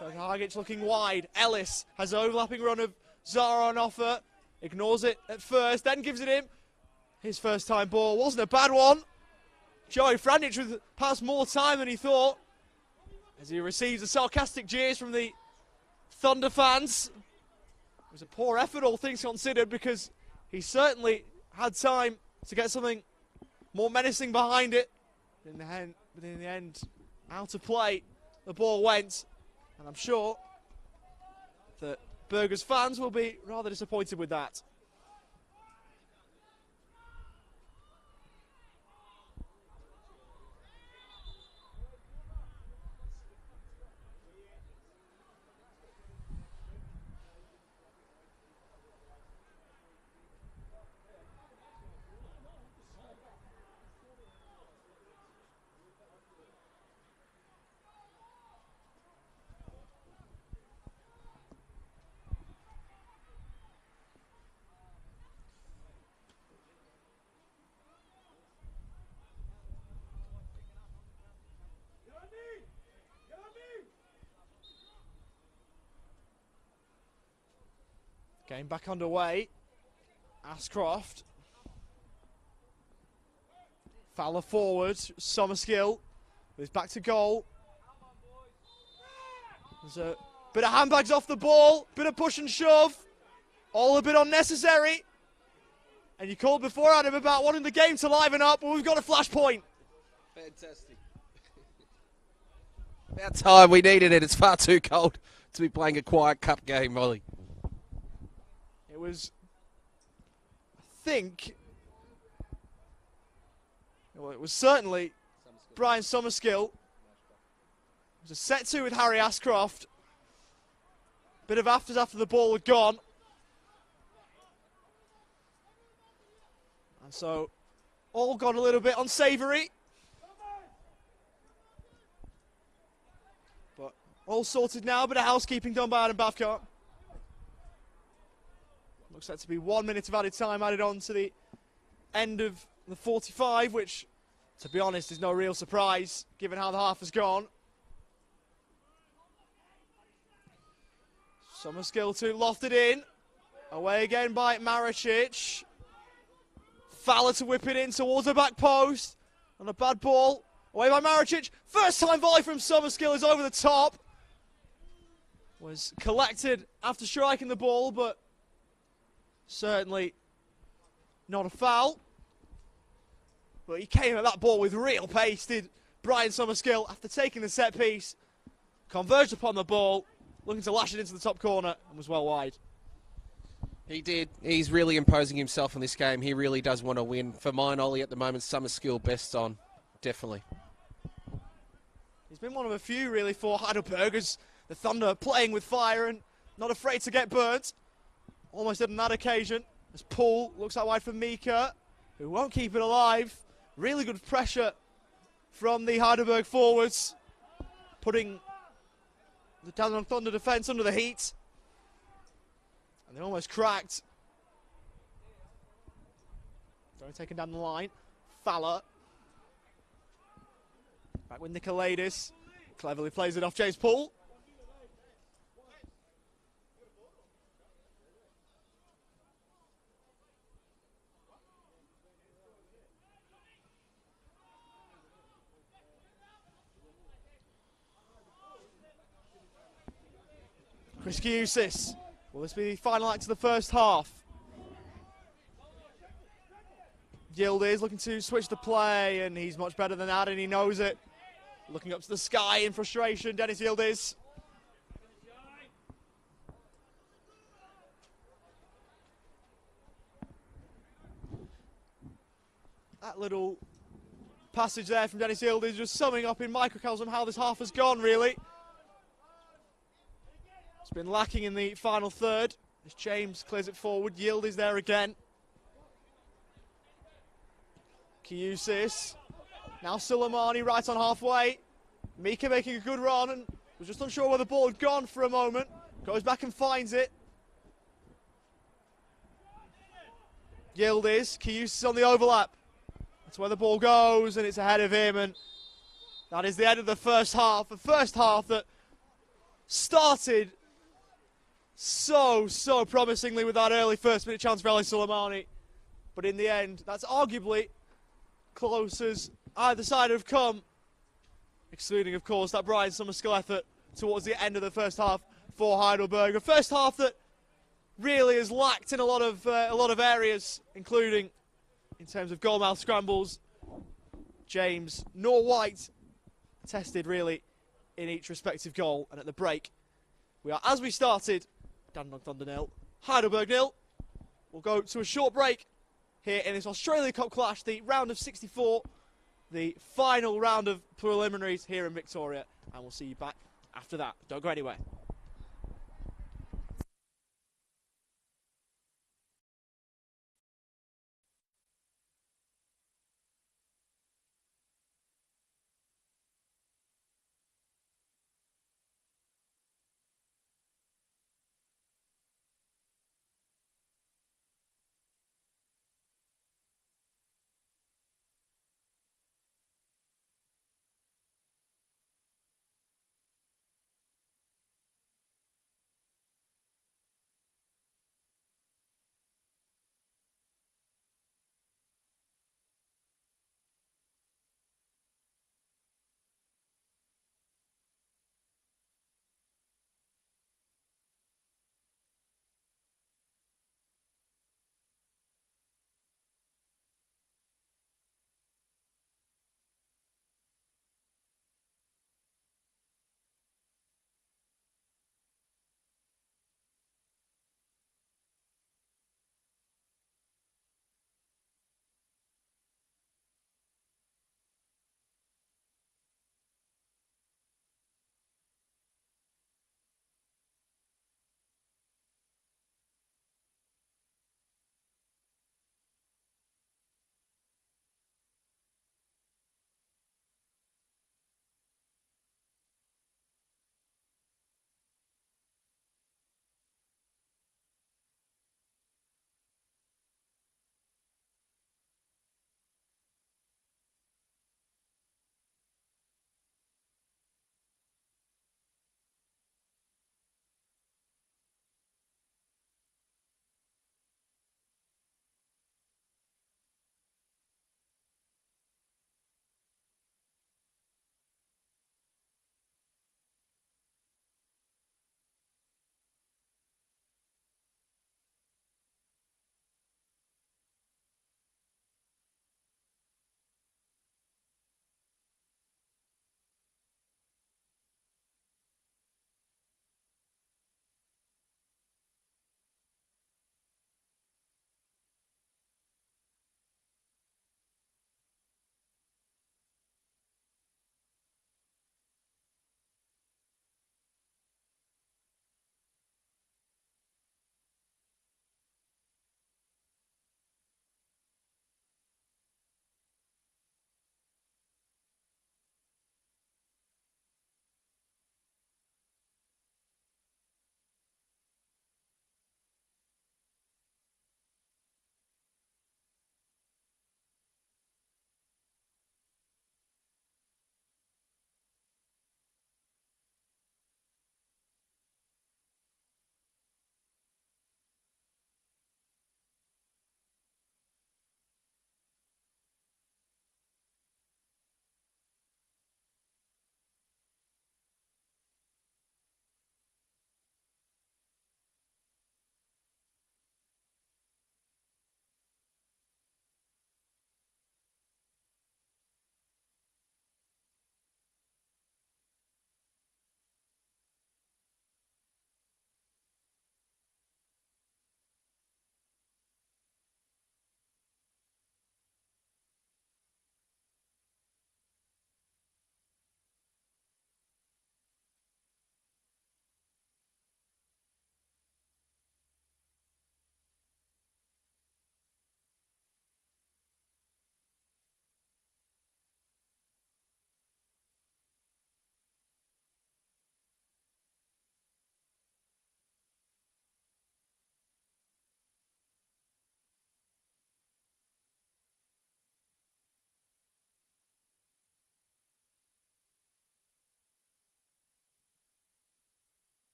Hargic looking wide. Ellis has an overlapping run of Zara on offer. Ignores it at first, then gives it him. His first time ball wasn't a bad one. Joey Franic with perhaps more time than he thought, as he receives the sarcastic jeers from the Thunder fans. It was a poor effort, all things considered, because he certainly had time to get something more menacing behind it. But in the end, out of play, the ball went. And I'm sure that Burgers fans will be rather disappointed with that. Game back underway. Ashcroft. Fowler forward. Summerskill is back to goal. There's a bit of handbags off the ball. Bit of push and shove. All a bit unnecessary. And you called before, Adam, about wanting the game to liven up. Well, we've got a flashpoint. Fantastic. About time, we needed it. It's far too cold to be playing a quiet cup game, Molly. It was, I think, well, it was certainly Brian Summerskill. It was a set two with Harry Ashcroft. Bit of afters after the ball had gone. And so, all got a little bit unsavoury. But all sorted now, bit of housekeeping done by Adam Bavkar. Looks like to be 1 minute of added time added on to the end of the 45, which, to be honest, is no real surprise, given how the half has gone. Summerskill to lofted in. Away again by Maricic. Fowler to whip it in towards the back post. And a bad ball. Away by Maricic. First time volley from Summerskill is over the top. Was collected after striking the ball, but certainly not a foul. But he came at that ball with real pace, did Brian Summerskill, after taking the set piece. Converged upon the ball, looking to lash it into the top corner, and was well wide. He did. He's really imposing himself in this game. He really does want to win. For mine, Ollie, at the moment, Summerskill best on. Definitely. He's been one of a few, really, for Heidelberg, as the Thunder playing with fire and not afraid to get burnt. Almost did on that occasion, as Paul looks out wide for Mika, who won't keep it alive. Really good pressure from the Heidelberg forwards, putting the Dandenong Thunder defence under the heat. And they almost cracked. They're taken down the line. Fowler. Back with Nicolaides. Cleverly plays it off James Paul. Chris Kiusis. Will this be the final act of the first half? Yildiz looking to switch the play, and he's much better than that, and he knows it. Looking up to the sky in frustration, Dennis Yildiz. That little passage there from Dennis Yildiz just summing up in microcosm how this half has gone, really. It's been lacking in the final third as James clears it forward. Yildiz there again. Kiusis. Now Suleimani right on halfway. Mika making a good run and was just unsure where the ball had gone for a moment. Goes back and finds it. Yildiz. Kiusis on the overlap. That's where the ball goes, and it's ahead of him, and that is the end of the first half. The first half that started so promisingly with that early first-minute chance for Ali Suleimani. But in the end, that's arguably close as either side have come, excluding, of course, that Brian Summerskill effort towards the end of the first half for Heidelberg. A first half that really has lacked in a lot of areas, including in terms of goalmouth scrambles. James nor White tested really in each respective goal, and at the break, we are, as we started, Dandenong Thunder 0, Heidelberg 0. We'll go to a short break here in this Australia Cup clash, the round of 64, the final round of preliminaries here in Victoria, and we'll see you back after that. Don't go anywhere.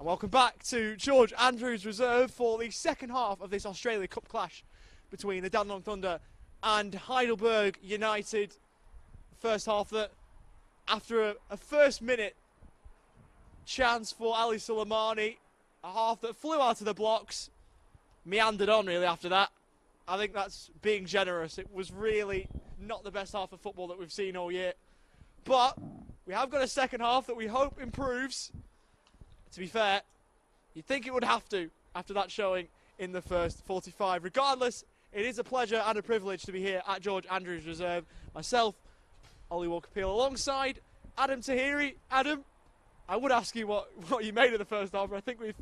And welcome back to George Andrews Reserve for the second half of this Australia Cup clash between the Dandenong Thunder and Heidelberg United. First half that, after a first minute chance for Ali Soleimani, a half that flew out of the blocks, meandered on really after that. I think that's being generous. It was really not the best half of football that we've seen all year. But we have got a second half that we hope improves. To be fair, you'd think it would have to after that showing in the first 45. Regardless, it is a pleasure and a privilege to be here at George Andrews Reserve. Myself, Ollie Walker-Peel, alongside Adam Tahiri. Adam, I would ask you what you made of the first half. I think we've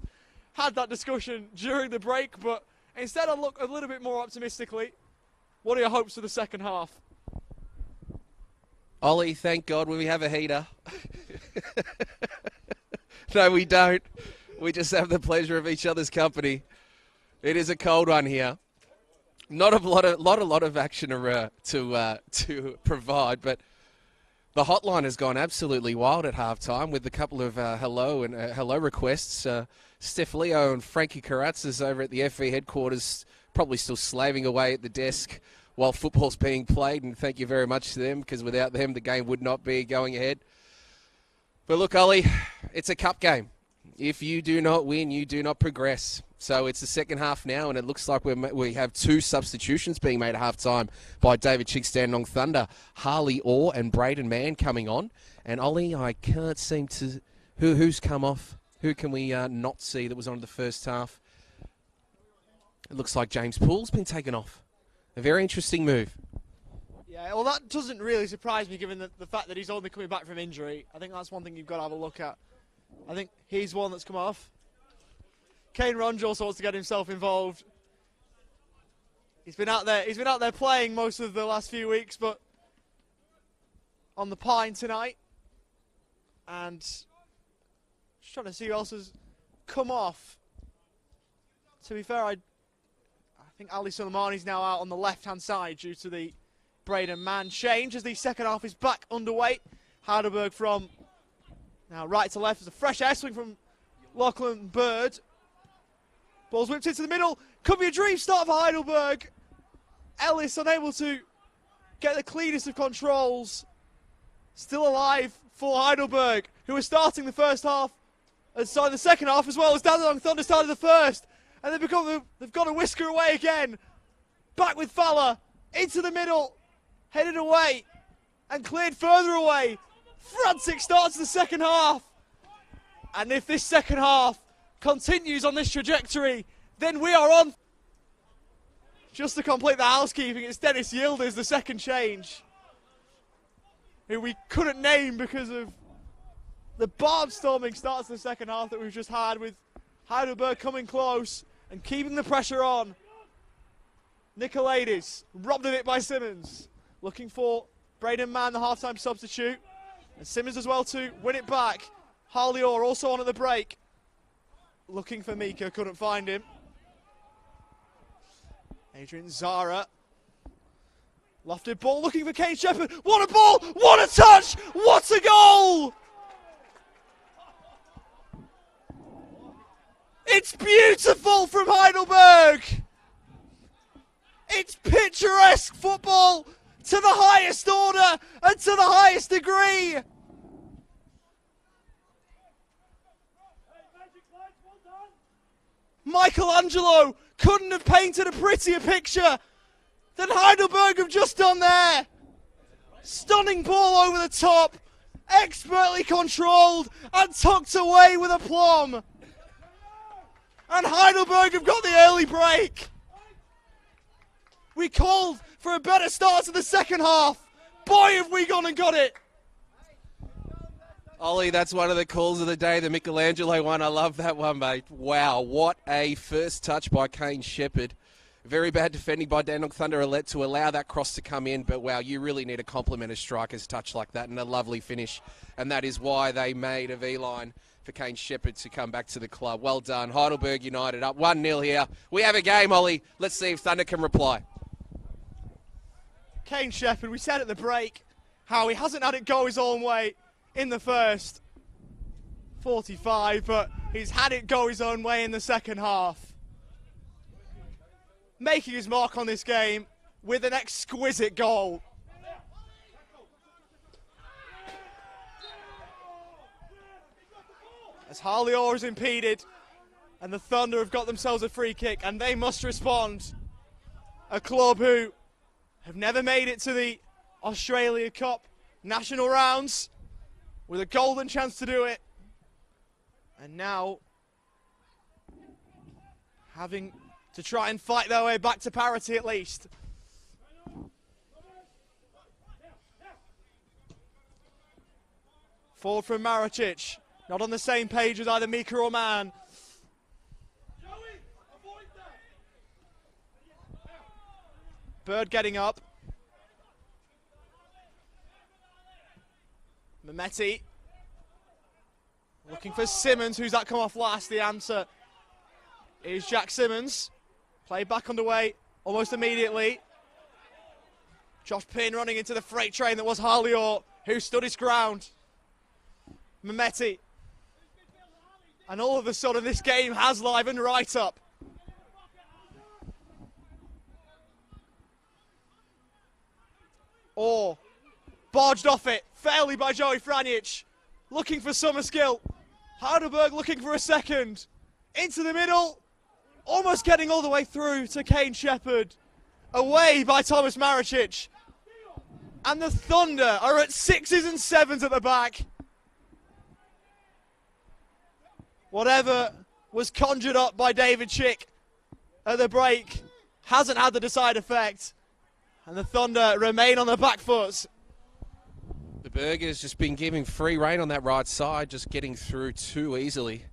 had that discussion during the break, but instead I'll look a little bit more optimistically. What are your hopes for the second half? Ollie, thank God we have a heater. No, we don't. We just have the pleasure of each other's company. It is a cold one here. Not a lot of action to provide, but the hotline has gone absolutely wild at halftime with a couple of hello requests. Steph Leo and Frankie Karatzis over at the FV headquarters, probably still slaving away at the desk while football's being played, and thank you very much to them, because without them the game would not be going ahead. But look, Ollie, it's a cup game. If you do not win, you do not progress. So it's the second half now, and it looks like we have two substitutions being made at halftime by David Chick's Dandenong Thunder. Harley Orr and Braden Mann coming on. And Ollie, I can't seem to... Who's come off? Who can we not see that was on the first half? It looks like James Poole's been taken off. A very interesting move. Yeah, well, that doesn't really surprise me given the fact that he's only coming back from injury. I think that's one thing you've got to have a look at. I think he's one that's come off. Kane Ronge also wants to get himself involved. He's been out there playing most of the last few weeks, but on the pine tonight. And just trying to see who else has come off. To be fair, I think Ali Soleimani's now out on the left-hand side due to the Braden Mann change as the second half is back underway. Heidelberg from now right to left. There's a fresh air swing from Lachlan Bird. Ball's whipped into the middle. Could be a dream start for Heidelberg. Ellis unable to get the cleanest of controls. Still alive for Heidelberg, who are starting the first half and starting the second half as well as Dandenong Thunder started the first. And they've got a whisker away again. Back with Fowler into the middle, headed away and cleared further away. Frantic starts the second half. And if this second half continues on this trajectory, then we are on. Just to complete the housekeeping, it's Dennis Yildiz, the second change, who we couldn't name because of the barnstorming starts in the second half that we've just had, with Heidelberg coming close and keeping the pressure on. Nicolaides robbed of it by Simmons, looking for Braden Mann, the half-time substitute, and Simmons as well to win it back. Harley Orr also on at the break, looking for Mika, couldn't find him. Adrian Zara, lofted ball, looking for Kane Shepherd. What a ball! What a touch! What a goal! It's beautiful from Heidelberg! It's picturesque football to the highest order and to the highest degree! Michelangelo couldn't have painted a prettier picture than Heidelberg have just done there. Stunning ball over the top, expertly controlled and tucked away with aplomb. And Heidelberg have got the early break. We called for a better start to the second half. Boy, have we gone and got it. Ollie, that's one of the calls of the day, the Michelangelo one. I love that one, mate. Wow, what a first touch by Kane Shepherd. Very bad defending by Dandenong Thunder to allow that cross to come in, but wow, you really need a compliment of striker's touch like that and a lovely finish. And that is why they made a V-line for Kane Shepherd to come back to the club. Well done. Heidelberg United up 1-0 here. We have a game, Ollie. Let's see if Thunder can reply. Kane Shepherd, we said at the break how he hasn't had it go his own way in the first 45, but He's had it go his own way in the second half, making his mark on this game with an exquisite goal. As Harley-Orr is impeded, and the Thunder have got themselves a free kick, and they must respond. A club who have never made it to the Australia Cup national rounds, with a golden chance to do it. And now, having to try and fight their way back to parity at least. Forward from Maricic. Not on the same page as either Mika or Mann. Bird getting up. Mehmeti looking for Simmons. Who's that come off last? The answer is Jack Simmons. Play back underway almost immediately. Josh Pinn running into the freight train that was Harley-Orr, who stood his ground. Mehmeti. And all of a sudden this game has livened right up. Orr barged off it fairly by Joey Franic, looking for summer skill. Heidelberg looking for a second. Into the middle, almost getting all the way through to Kane Shepherd. Away by Thomas Maricic. And the Thunder are at 6s and 7s at the back. Whatever was conjured up by David Chick at the break hasn't had the desired effect. And the Thunder remain on the back foot. The Burgers just been giving free rein on that right side, just getting through too easily.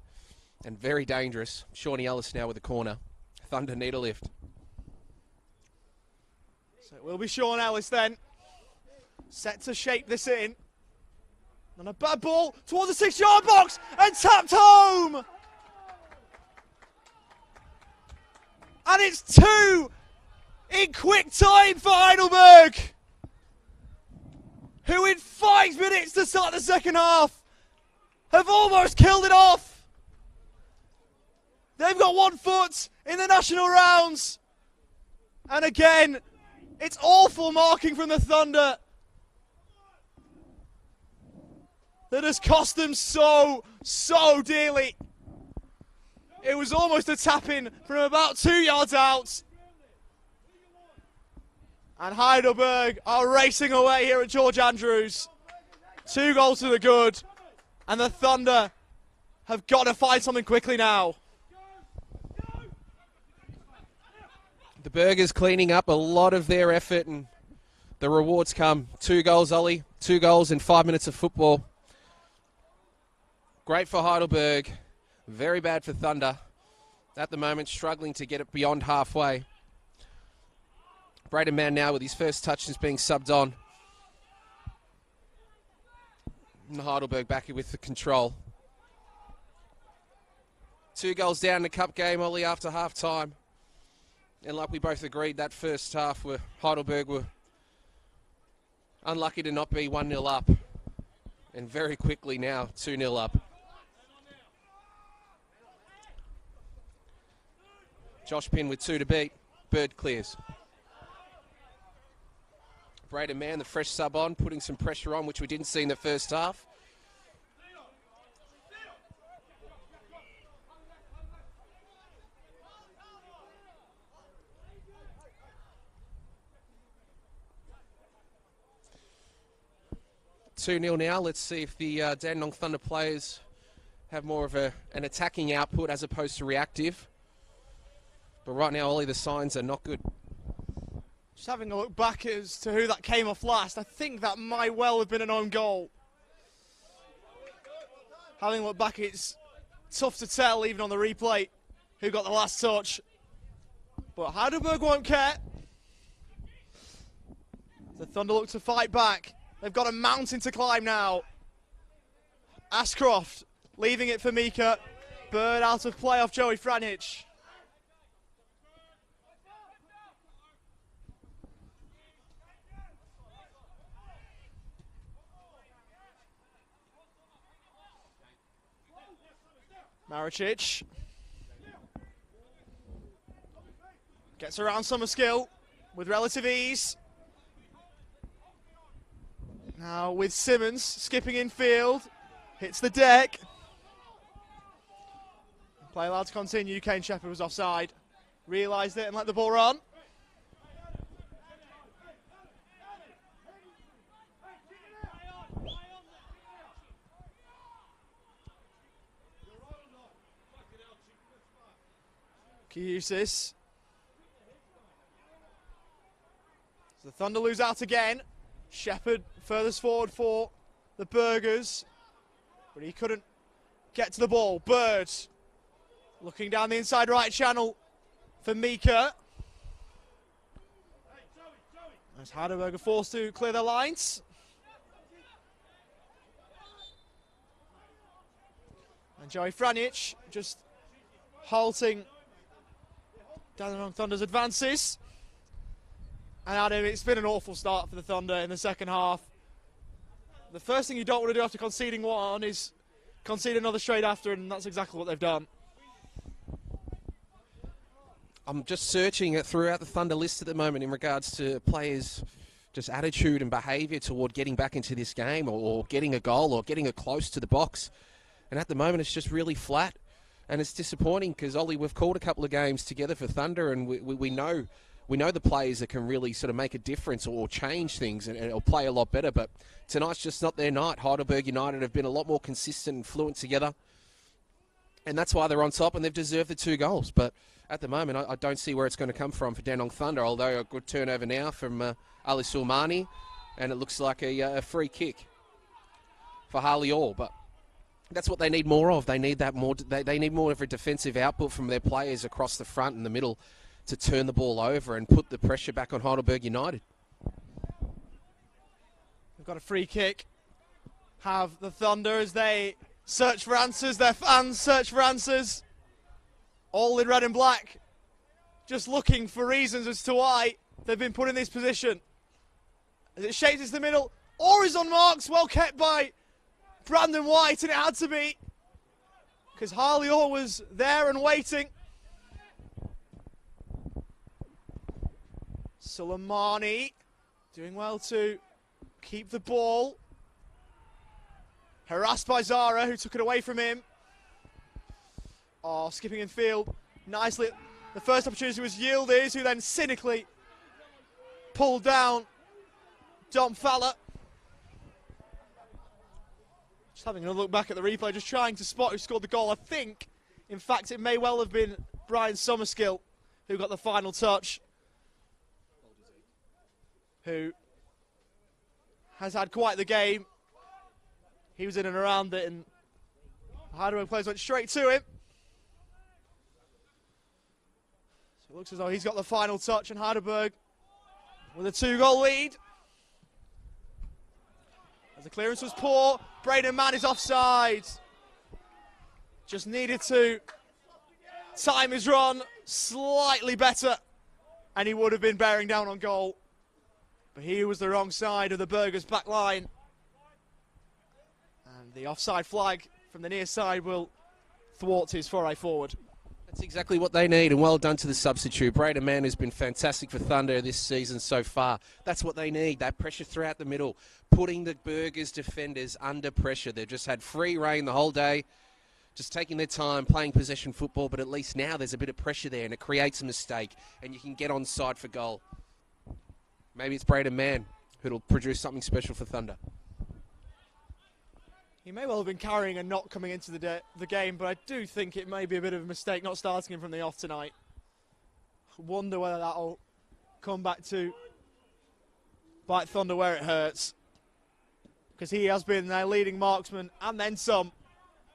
And very dangerous. Shawnee Ellis now with the corner. Thunder need a lift. So it will be Sean Ellis then. Set to shape this in. And a bad ball towards the 6-yard box and tapped home. And it's 2 in quick time for Heidelberg, who in 5 minutes to start the second half have almost killed it off. They've got 1 foot in the national rounds. And again, it's awful marking from the Thunder that has cost them so dearly. It was almost a tap-in from about 2 yards out. And Heidelberg are racing away here at George Andrews. 2 goals to the good. And the Thunder have got to find something quickly now. The Burgers cleaning up a lot of their effort, and the rewards come. 2 goals, Ollie. 2 goals in 5 minutes of football. Great for Heidelberg. Very bad for Thunder. At the moment, struggling to get it beyond halfway. Braden Mann now with his first touch since being subbed on. And Heidelberg back with the control. 2 goals down in the cup game, Ollie, after half time. And like we both agreed, that first half where Heidelberg were unlucky to not be 1-0 up. And very quickly now 2-0 up. Josh Pinn with 2 to beat. Bird clears. Braden Mann, the fresh sub on, putting some pressure on, which we didn't see in the first half. (2-0) now. Let's see if the Dandenong Thunder players have more of an attacking output as opposed to reactive. But right now, Ollie, the signs are not good. Just having a look back as to who that came off last, I think that might well have been an own goal. Having a look back, it's tough to tell, even on the replay, who got the last touch. But Heidelberg won't care. The Thunder look to fight back. They've got a mountain to climb now. Ashcroft leaving it for Mika. Bird out of play off Joey Franic. Maricic gets around Summerskill with relative ease. Now with Simmons skipping in field, hits the deck. Play allowed to continue. Kane Shepherd was offside. Realised it and let the ball run. Kiusis. The Thunder lose out again. Shepherd furthest forward for the Burgers, but he couldn't get to the ball. Bird looking down the inside right channel for Mika. As Heidelberg are forced to clear their lines. And Joey Franic just halting Dandenong Thunder's advances. And Adam, it's been an awful start for the Thunder in the second half. The first thing you don't want to do after conceding one is concede another straight after, and that's exactly what they've done. I'm just searching it throughout the Thunder list at the moment in regards to players' just attitude and behaviour toward getting back into this game or getting a goal or getting it close to the box. And at the moment, it's just really flat. And it's disappointing because, Ollie, we've called a couple of games together for Thunder, and we know the players that can really sort of make a difference or change things and it'll play a lot better. But tonight's just not their night. Heidelberg United have been a lot more consistent and fluent together. And that's why they're on top, and they've deserved the 2 goals. But at the moment, I don't see where it's going to come from for Dandenong Thunder, although a good turnover now from Ali Sulmani, and it looks like a free kick for Harley All. But that's what they need more of. They need that more. They need more of a defensive output from their players across the front and the middle to turn the ball over and put the pressure back on Heidelberg United. They've got a free kick. Have the Thunder as they search for answers. Their fans search for answers. All in red and black. Just looking for reasons as to why they've been put in this position. As it shapes into the middle. Or is unmarked. Well kept by Brandon White, and it had to be. Because Harley Orr was there and waiting. Soleimani doing well to keep the ball. Harassed by Zara, who took it away from him. Oh, skipping in field nicely. The first opportunity was Yildiz, who then cynically pulled down Dom Fowler. Just having a look back at the replay, just trying to spot who scored the goal. I think, in fact, it may well have been Brian Summerskill who got the final touch. Who has had quite the game. He was in and around it, and Heidelberg players went straight to him. So it looks as though he's got the final touch, and Heidelberg with a 2-goal lead. As the clearance was poor, Braden Mann is offside. Just needed to time his run slightly better, and he would have been bearing down on goal. But he was the wrong side of the Burgers' back line. And the offside flag from the near side will thwart his foray forward. That's exactly what they need, and well done to the substitute. Braden Mann has been fantastic for Thunder this season so far. That's what they need, that pressure throughout the middle, putting the Burgers' defenders under pressure. They've just had free reign the whole day, just taking their time, playing possession football, but at least now there's a bit of pressure there, and it creates a mistake, and you can get onside for goal. Maybe it's Braden Mann who'll produce something special for Thunder. He may well have been carrying and not coming into the game, but I do think it may be a bit of a mistake not starting him from the off tonight. I wonder whether that'll come back to bite Thunder where it hurts. Because he has been their leading marksman and then some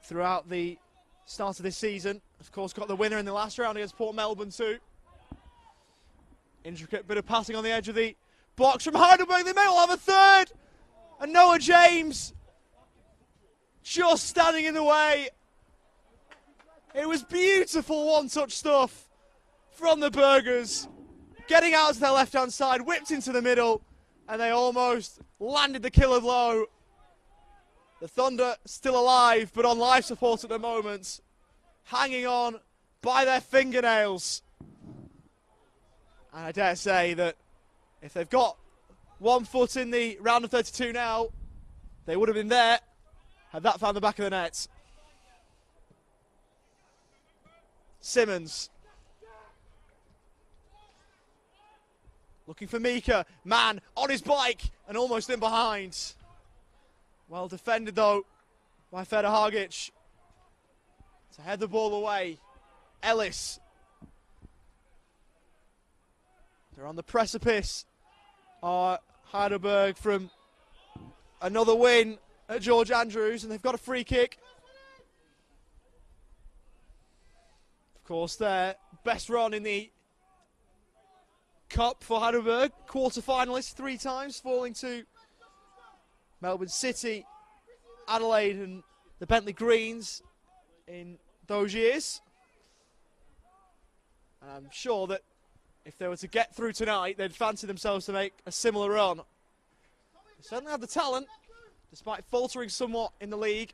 throughout the start of this season. Of course, got the winner in the last round against Port Melbourne too. Intricate bit of passing on the edge of the box from Heidelberg. They may well have a third. And Noah James just standing in the way. It was beautiful one-touch stuff from the Burgers. Getting out to their left-hand side, whipped into the middle, and they almost landed the killer blow. The Thunder still alive, but on life support at the moment. hanging on by their fingernails. And I dare say that if they've got 1 foot in the round of 32 now, they would have been there had that found the back of the net. Simmons. Looking for Mika. Man on his bike and almost in behind. Well defended though by Feder Hargic to head the ball away. Ellis. They're on the precipice. Heidelberg from another win at George Andrews, and they've got a free kick. Of course, their best run in the Cup for Heidelberg, quarter-finalists 3 times, falling to Melbourne City, Adelaide and the Bentley Greens in those years. And I'm sure that if they were to get through tonight, they'd fancy themselves to make a similar run. They certainly have the talent, despite faltering somewhat in the league.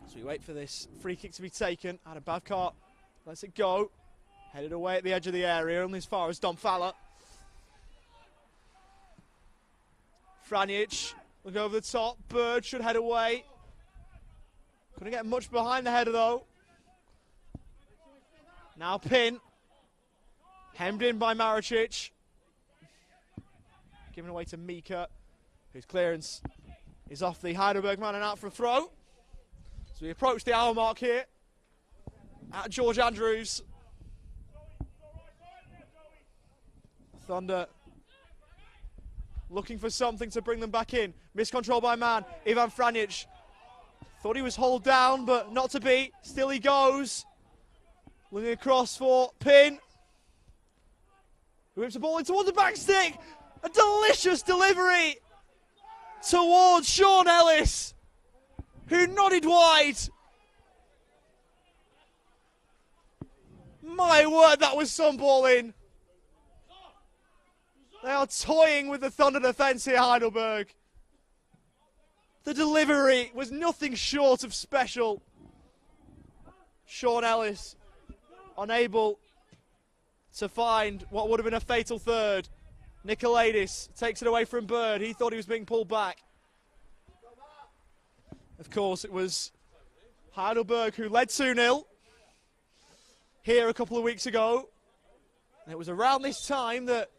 So we wait for this free kick to be taken. Adam Bavkart lets it go. Headed away at the edge of the area, only as far as Dom Fowler. Franic, look over the top. Bird should head away. Couldn't get much behind the header though. Now Pin. Hemmed in by Maricic. Given away to Mika, whose clearance is off the Heidelberg man and out for a throw. So we approach the hour mark here at George Andrews. Thunder looking for something to bring them back in. Miscontrol by man, Ivan Franic. Thought he was hauled down, but not to be. Still he goes. Looking across for Pin. Who whips the ball in towards the back stick. A delicious delivery towards Sean Ellis, who nodded wide. My word, that was some ball in. They are toying with the Thunder defence here, Heidelberg. The delivery was nothing short of special. Sean Ellis unable to find what would have been a fatal third. Nicolaides takes it away from Bird. He thought he was being pulled back. Of course, it was Heidelberg who led 2-0 here a couple of weeks ago. And it was around this time that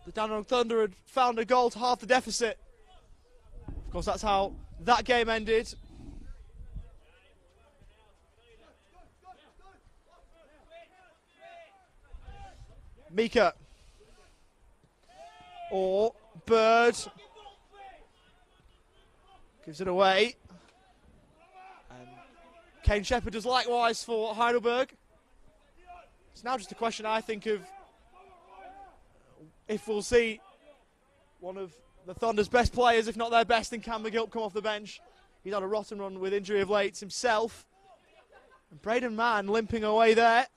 the Dandenong Thunder had found a goal to half the deficit. Of course, that's how that game ended. Mika. Or Bird. Gives it away. And Kane Shepherd does likewise for Heidelberg. It's now just a question, I think, of if we'll see one of the Thunder's best players, if not their best, in Cam McGill come off the bench. He's had a rotten run with injury of late himself. And Braden Mann limping away there,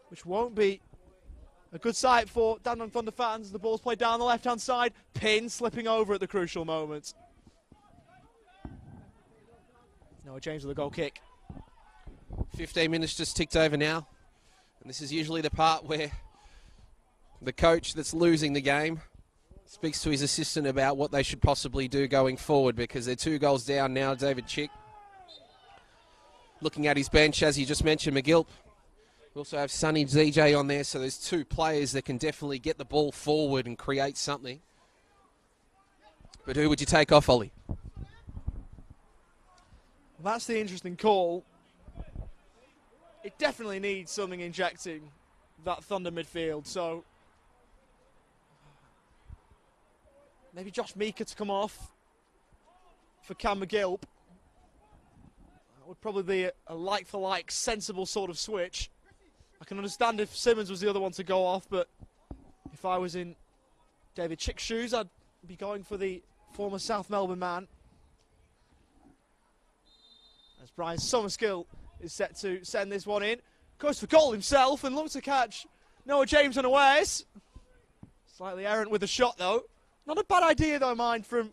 which won't be a good sight for Dandenong Thunder fans. The ball's played down the left-hand side. Pin slipping over at the crucial moment. Noah James with a goal kick. 15 minutes just ticked over now. And this is usually the part where the coach that's losing the game speaks to his assistant about what they should possibly do going forward, because they're 2 goals down now. David Chick looking at his bench, as you just mentioned, McGill. We also have Sonny ZJ on there, so there's 2 players that can definitely get the ball forward and create something. But who would you take off, Ollie? That's the interesting call. It definitely needs something injecting that Thunder midfield, so maybe Josh Mika to come off for Cam McGill. That would probably be a like-for-like, sensible sort of switch. I can understand if Simmons was the other one to go off, but if I was in David Chick's shoes, I'd be going for the former South Melbourne man. As Brian Summerskill is set to send this one in. Goes for goal himself and looks to catch Noah James unawares. Slightly errant with the shot though. Not a bad idea though, mind, from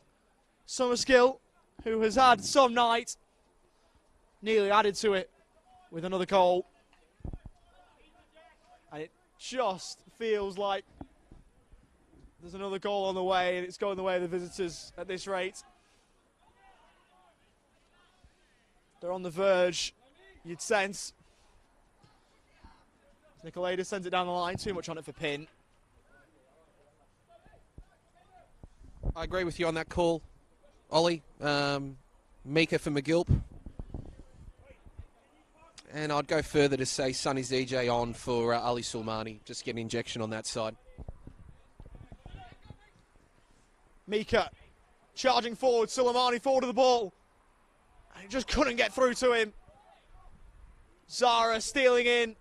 Summerskill. who has had some night, nearly added to it with another goal. And it just feels like there's another goal on the way, and it's going the way of the visitors at this rate. They're on the verge, you'd sense. Nicolaides sends it down the line, too much on it for Pin. I agree with you on that call, Ollie. Mika for McGilp. And I'd go further to say Sonny ZJ on for Ali Sulmani. Just get an injection on that side. Mika charging forward, Suleimani forward to the ball. And he just couldn't get through to him. Zara stealing in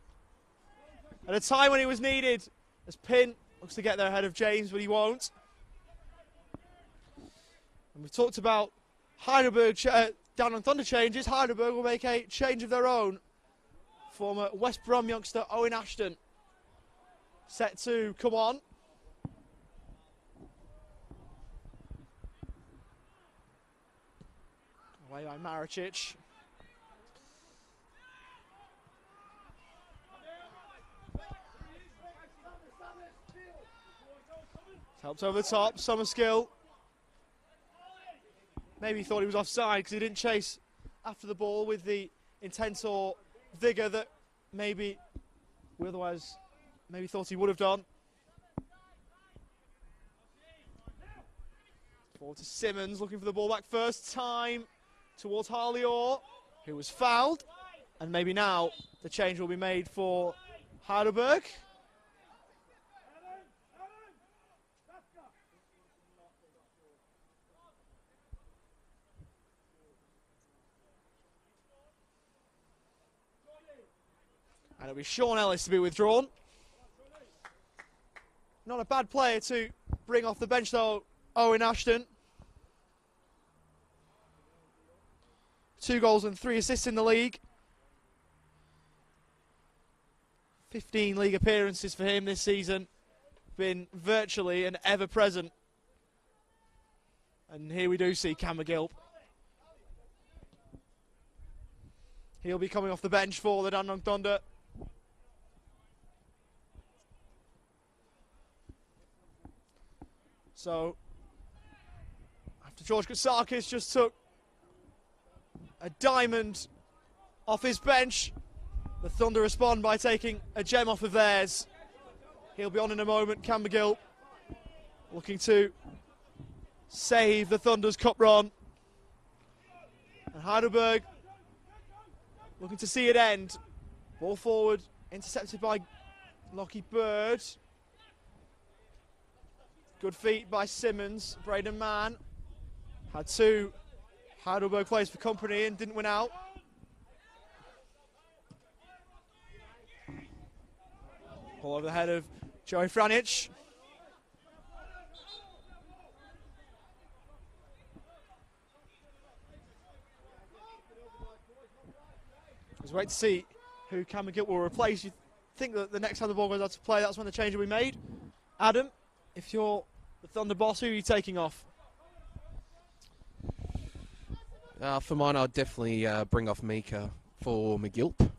at a time when he was needed, as Pin looks to get there ahead of James, but he won't. And we've talked about Heidelberg Dandenong Thunder changes. Heidelberg will make a change of their own. Former West Brom youngster Owen Ashton set to come on. Away by Maricic. Helps over the top, Summerskill. Maybe he thought he was offside because he didn't chase after the ball with the intent or vigour that maybe we otherwise maybe thought he would have done. Forward to Simmons, looking for the ball back first time towards Harley Orr, who was fouled. And maybe now the change will be made for Heidelberg. And it'll be Sean Ellis to be withdrawn. Not a bad player to bring off the bench though, Owen Ashton. 2 goals and 3 assists in the league. 15 league appearances for him this season. Been virtually an ever-present. And here we do see Cam McGilp. He'll be coming off the bench for the Dandenong Thunder. So, after George Katsakis just took a diamond off his bench, the Thunder respond by taking a gem off of theirs. He'll be on in a moment, Cam McGill, looking to save the Thunder's cup run. And Heidelberg looking to see it end. Ball forward, intercepted by Lockie Bird. Good feet by Simmons. Braden Mann had 2 Heidelberg players for company and didn't win out. Ball over the head of Joey Franic. Let's wait to see who Cam McGill will replace. You think that the next time the ball goes out to play, that's when the change will be made. Adam, if you're the Thunder boss, who are you taking off? For mine, I'd definitely bring off Mika for McGilp.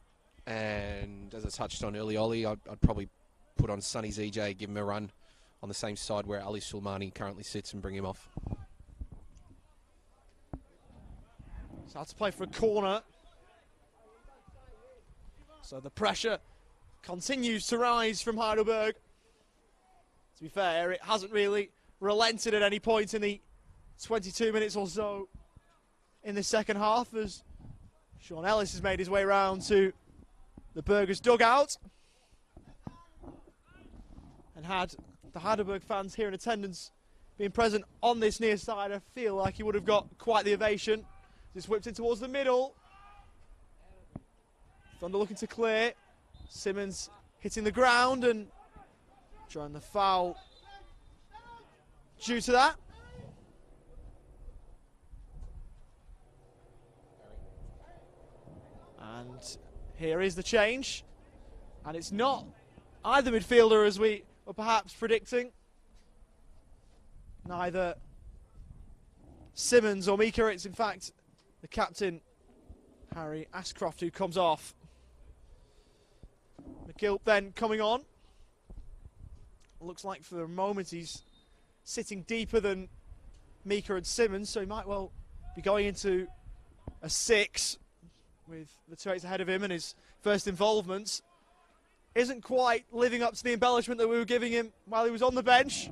And as I touched on early, Ollie, I'd probably put on Sonny ZJ, give him a run on the same side where Ali Sulmani currently sits and bring him off. So that's to play for a corner. So the pressure continues to rise from Heidelberg. To be fair, it hasn't really relented at any point in the 22 minutes or so in the second half, as Sean Ellis has made his way round to the Burgers dugout and had the Heidelberg fans here in attendance being present on this near side. I feel like he would have got quite the ovation. Just whipped in towards the middle. Thunder looking to clear. Simmons hitting the ground and drawing the foul due to that. And here is the change. And it's not either midfielder as we were perhaps predicting. Neither Simmons or Mika. It's in fact the captain, Harry Ashcroft, who comes off. McGilp then coming on. Looks like for the moment he's sitting deeper than Mika and Simmons, so he might well be going into a 6 with the 2-8s ahead of him, and his first involvement isn't quite living up to the embellishment that we were giving him while he was on the bench.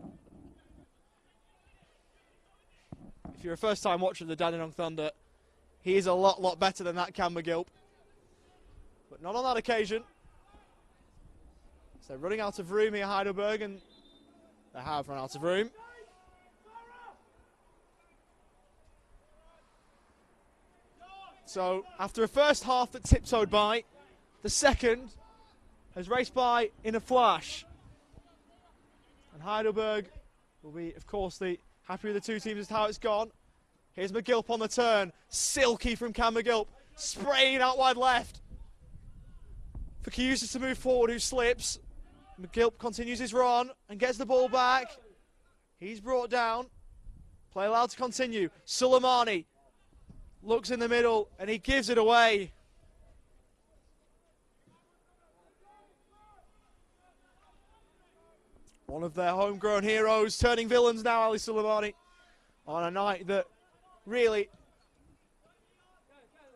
If you're a first-time watcher of the Dandenong Thunder, he is a lot better than that Cam McGilp. But not on that occasion. So running out of room here, Heidelberg, and they have run out of room. So after a first half that tiptoed by, the second has raced by in a flash. And Heidelberg will be, of course, the happy with the two teams as to how it's gone. Here's McGilp on the turn. Silky from Cam McGilp. Spraying out wide left. For Kiyusis to move forward, who slips. McGilp continues his run and gets the ball back. He's brought down. Play allowed to continue. Suleimani looks in the middle and he gives it away. One of their homegrown heroes turning villains now, Ali Suleimani, on a night that really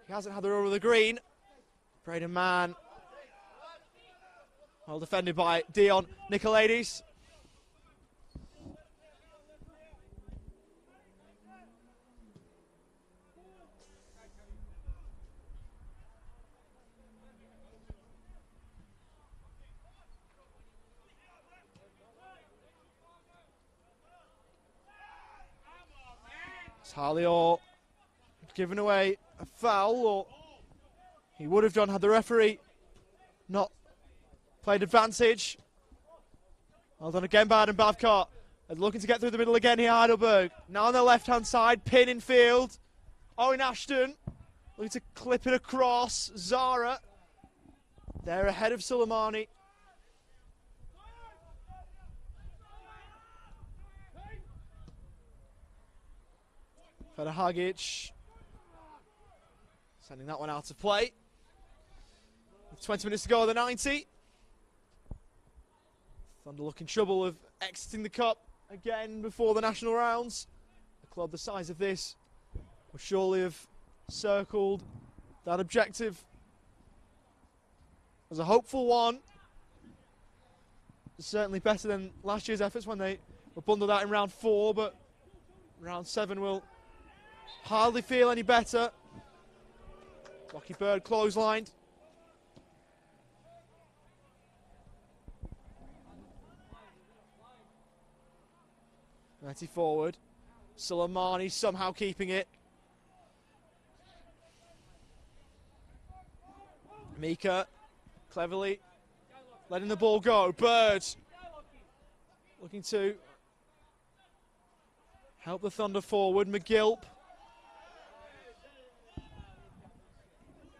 he hasn't had the run of the green. Braden Mann, well defended by Dion Nicolaides. Harlior given away a foul, or he would have done had the referee not played advantage. Well done again by Adam Bavkart. And looking to get through the middle again here, Heidelberg. Now on the left-hand side, pin in field. Owen Ashton looking to clip it across. Zara, they're ahead of Suleimani. Hagic sending that one out of play. With 20 minutes to go on the 90. Thunder look in trouble of exiting the cup again before the national rounds. A club the size of this will surely have circled that objective as a hopeful one. Certainly better than last year's efforts when they were bundled out in round 4, but round 7 will hardly feel any better. Rocky Bird clotheslined. Matty forward. Suleimani somehow keeping it. Mika cleverly letting the ball go. Bird looking to help the Thunder forward. McGilp.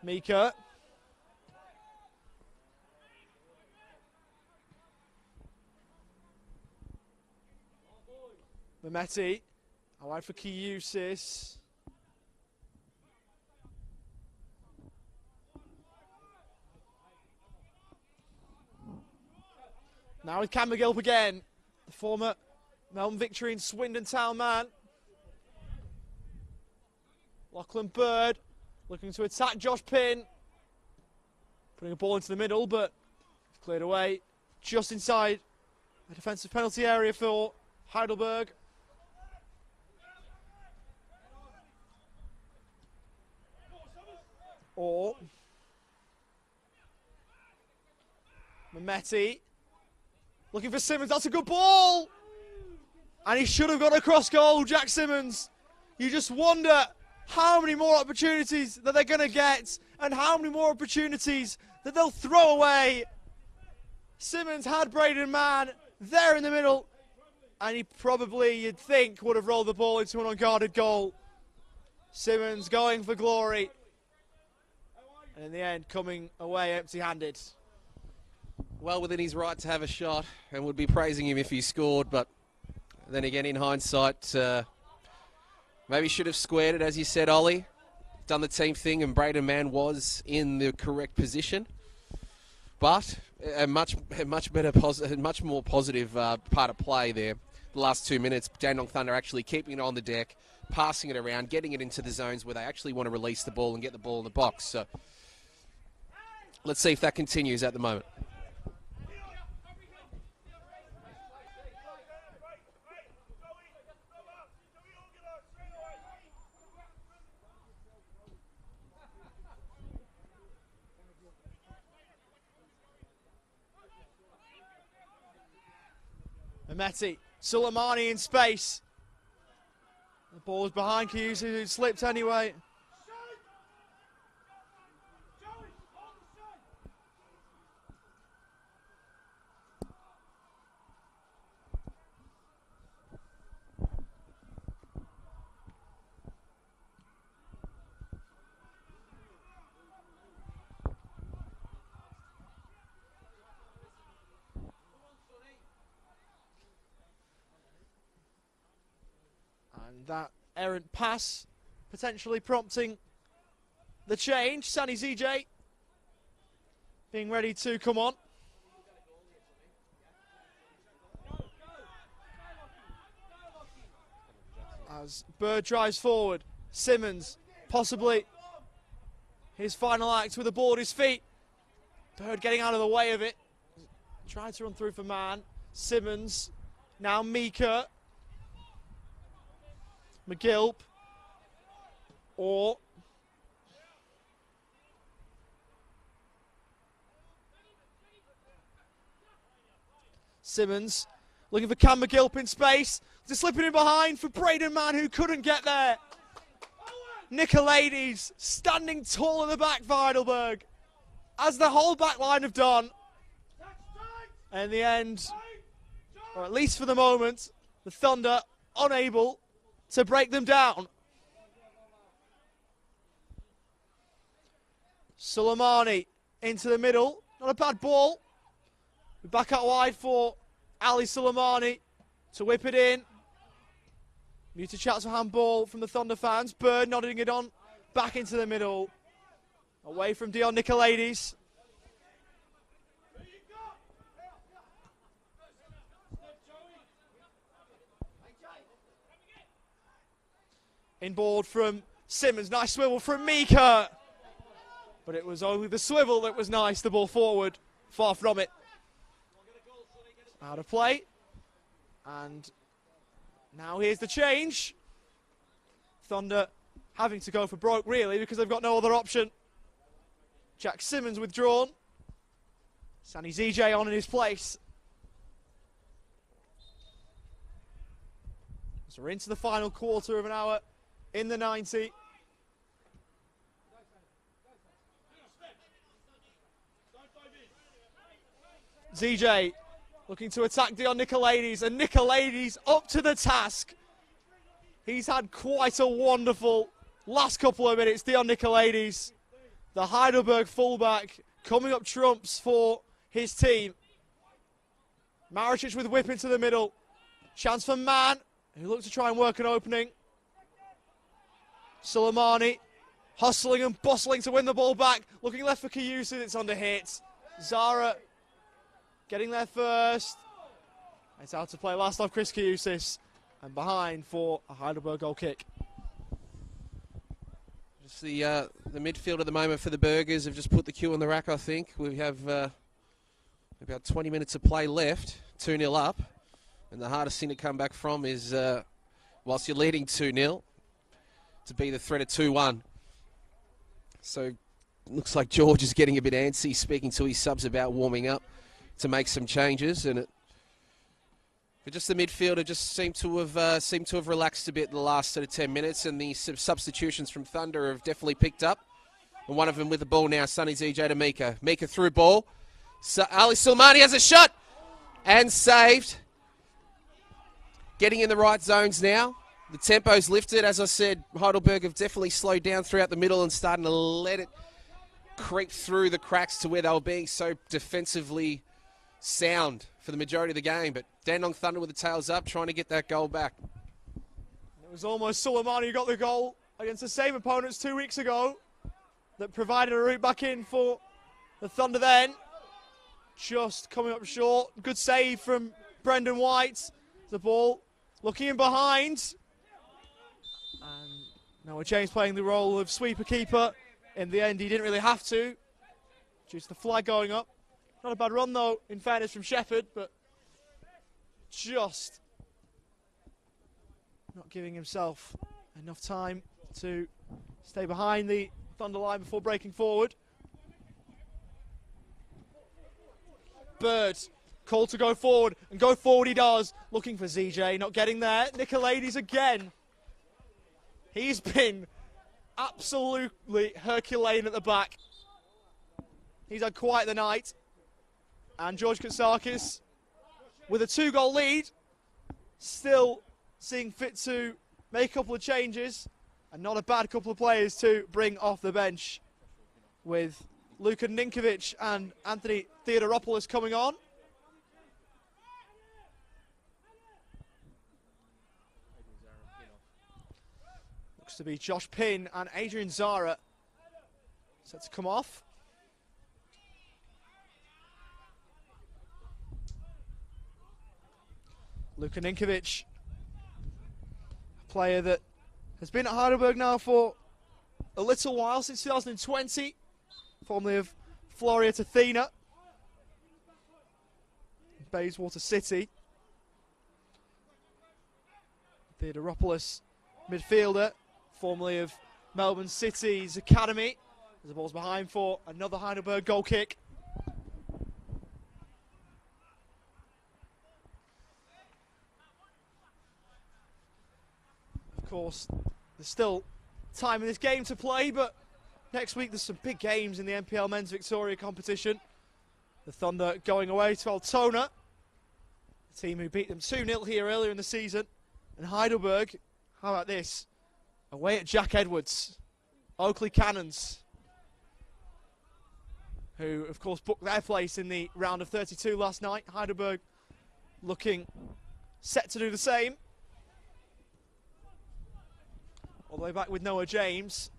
Mika. Mehmeti. Wide for Kiyusis. Now with Cam McGilp again. The former Melbourne Victory and Swindon Town man. Lachlan Bird looking to attack Josh Pinn. Putting a ball into the middle, but cleared away just inside the defensive penalty area for Heidelberg. Or Mehmeti looking for Simmons. That's a good ball. And he should have got across goal, Jack Simmons. You just wonder how many more opportunities that they're going to get and how many more opportunities that they'll throw away. Simmons had Braden Mann there in the middle, and he probably, you'd think, would have rolled the ball into an unguarded goal. Simmons going for glory, and in the end coming away empty-handed. Well within his right to have a shot, and would be praising him if he scored, but then again in hindsight Maybe should have squared it, as you said, Ollie. Done the team thing, and Braden Mann was in the correct position. But a much more positive part of play there. The last 2 minutes, Dandenong Thunder actually keeping it on the deck, passing it around, getting it into the zones where they actually want to release the ball and get the ball in the box. So let's see if that continues at the moment. Mehmeti, Suleimani in space. The ball's behind Kiyusi, who slipped anyway. And that errant pass potentially prompting the change. Sunny ZJ being ready to come on. As Bird drives forward, Simmons possibly his final act with the ball at his feet. Bird getting out of the way of it. Tried to run through for Mann. Simmons, now Mika. McGilp, or Simmons looking for Cam McGilp in space. Just slipping in behind for Braden Mann, who couldn't get there. Nicolaides standing tall in the back for Heidelberg, as the whole back line have done. And in the end, or at least for the moment, the Thunder unable to break them down. Suleimani into the middle. Not a bad ball. Back out wide for Ali Suleimani to whip it in. Muted shouts for handball from the Thunder fans. Bird nodding it on. Back into the middle. Away from Dion Nicolaides. Inboard from Simmons. Nice swivel from Mika. But it was only the swivel that was nice. The ball forward. Far from it. Out of play. And now here's the change. Thunder having to go for broke, really, because they've got no other option. Jack Simmons withdrawn. Sunny ZJ on in his place. So we're into the final quarter of an hour in the 90. ZJ looking to attack Dion Nicolaides, and Nicolaides up to the task. He's had quite a wonderful last couple of minutes, Dion Nicolaides, the Heidelberg fullback, coming up trumps for his team. Maricic with whip into the middle. Chance for Mann, who looks to try and work an opening. Suleimani hustling and bustling to win the ball back. Looking left for Kiyusi, it's under hit. Zara getting there first. It's out to play last off Chris Kiyusis. And behind for a Heidelberg goal kick. Just the midfield at the moment for the Burgers have just put the cue on the rack, I think. We have about 20 minutes of play left, 2-0 up. And the hardest thing to come back from is, whilst you're leading 2-0, to be the threat of 2-1. So looks like George is getting a bit antsy, speaking to his subs about warming up to make some changes. And but just the midfield have just seemed to have relaxed a bit the last sort of 10 minutes, and the substitutions from Thunder have definitely picked up. And one of them with the ball now, Sunny ZJ to Mika. Mika through ball. So Ali Suleimani has a shot and saved. Getting in the right zones now. The tempo's lifted. As I said, Heidelberg have definitely slowed down throughout the middle and starting to let it creep through the cracks to where they were being so defensively sound for the majority of the game. But Dandenong Thunder with the tails up, trying to get that goal back. No It was almost Suleiman who got the goal against the same opponents 2 weeks ago that provided a route back in for the Thunder then. Just coming up short. Good save from Brendan White. The ball looking in behind. And Noah James playing the role of sweeper keeper. In the end, he didn't really have to, due to the flag going up. Not a bad run, though, in fairness, from Shepherd, but just not giving himself enough time to stay behind the Thunder line before breaking forward. Bird called to go forward, and go forward he does. Looking for ZJ, not getting there. Nicolaides again. He's been absolutely Herculean at the back. He's had quite the night. And George Katsakis, with a 2-goal lead, still seeing fit to make a couple of changes, and not a bad couple of players to bring off the bench, with Luka Ninkovic and Anthony Theodoropoulos coming on. Looks to be Josh Pinn and Adrian Zara set to come off. Luka Ninkovic, a player that has been at Heidelberg now for a little while, since 2020, formerly of Floriat Athena, Bayswater City. Theodoropoulos, midfielder, formerly of Melbourne City's Academy. As the ball's behind for another Heidelberg goal kick. Of course, there's still time in this game to play, but next week there's some big games in the NPL Men's Victoria competition. The Thunder going away to Altona, the team who beat them 2-0 here earlier in the season. And Heidelberg, how about this? Away at Jack Edwards, Oakley Cannons, who of course booked their place in the round of 32 last night. Heidelberg looking set to do the same. All the way back with Noah James.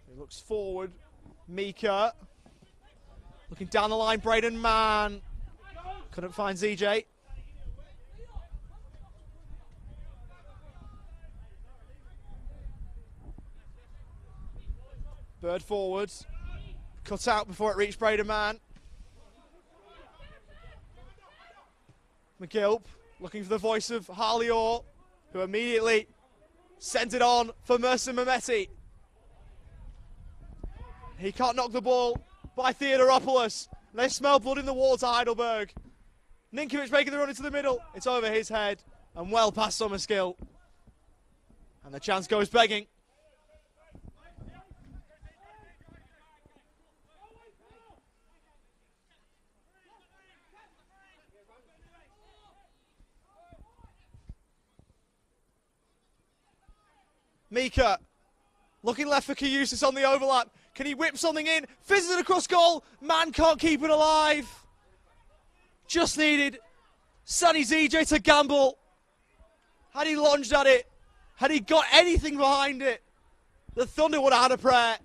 He looks forward. Mika. Looking down the line, Braden Mann. Couldn't find ZJ. Bird forward. Cut out before it reached Braden Mann. McGilp looking for the voice of Harley Orr, who immediately sent it on for Mercer Mehmeti. He can't knock the ball by Theodoropoulos. They smell blood in the water, Heidelberg. Ninkovic making the run into the middle. It's over his head and well past Summerskill. And the chance goes begging. Mika looking left for Kiyusis on the overlap. Can he whip something in? Fizzes it across goal. Man can't keep it alive. Just needed Sonny ZJ to gamble. Had he lunged at it, had he got anything behind it, the Thunder would have had a prayer.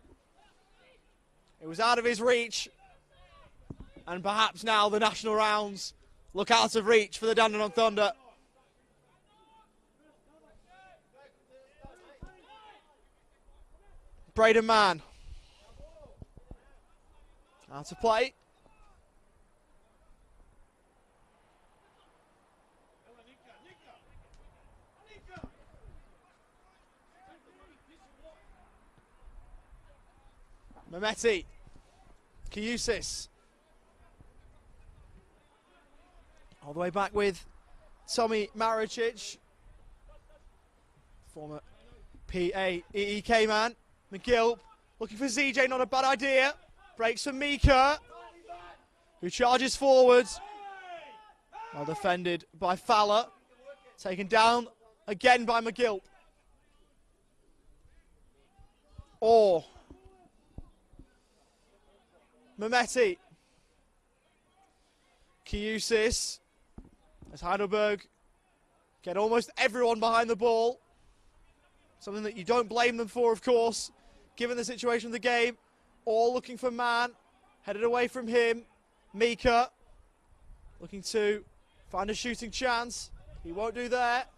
It was out of his reach. And perhaps now the national rounds look out of reach for the Dandenong Thunder. Braden Mann. Out of play. Mehmeti. Kiyusis. All the way back with Tommy Maricic. Former PAEEK man. McGill looking for ZJ, not a bad idea. Breaks for Mika, who charges forward. Well defended by Fowler. Taken down again by McGill. Or Mehmeti. Kiyusis, as Heidelberg Get almost everyone behind the ball. Something that you don't blame them for, of course, given the situation of the game. All looking for man. Headed away from him. Mika looking to find a shooting chance. He won't do that.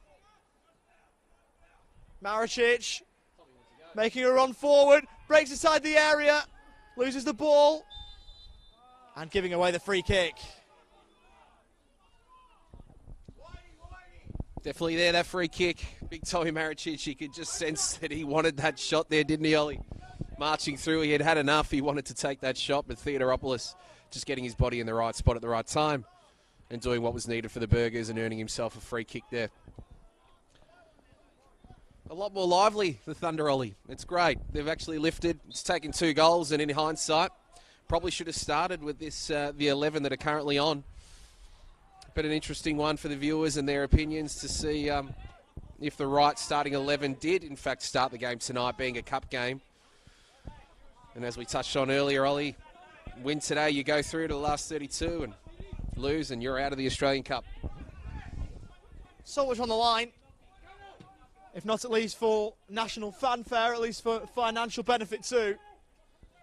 Maricic making a run forward. Breaks inside the area. Loses the ball. And giving away the free kick. Definitely there, that free kick. Big Tommy Maricic, you could just sense that he wanted that shot there, didn't he, Ollie? Marching through, he had had enough. He wanted to take that shot, but Theodoropoulos just getting his body in the right spot at the right time and doing what was needed for the Burgers and earning himself a free kick there. A lot more lively, the Thunder, Ollie. It's great. They've actually lifted. It's taken 2 goals, and in hindsight, probably should have started with this the 11 that are currently on. But an interesting one for the viewers and their opinions to see if the right starting 11 did, in fact, start the game tonight, being a cup game. And as we touched on earlier, Ollie, win today, you go through to the last 32 and lose, and you're out of the Australian Cup. So much on the line. If not at least for national fanfare, at least for financial benefit too.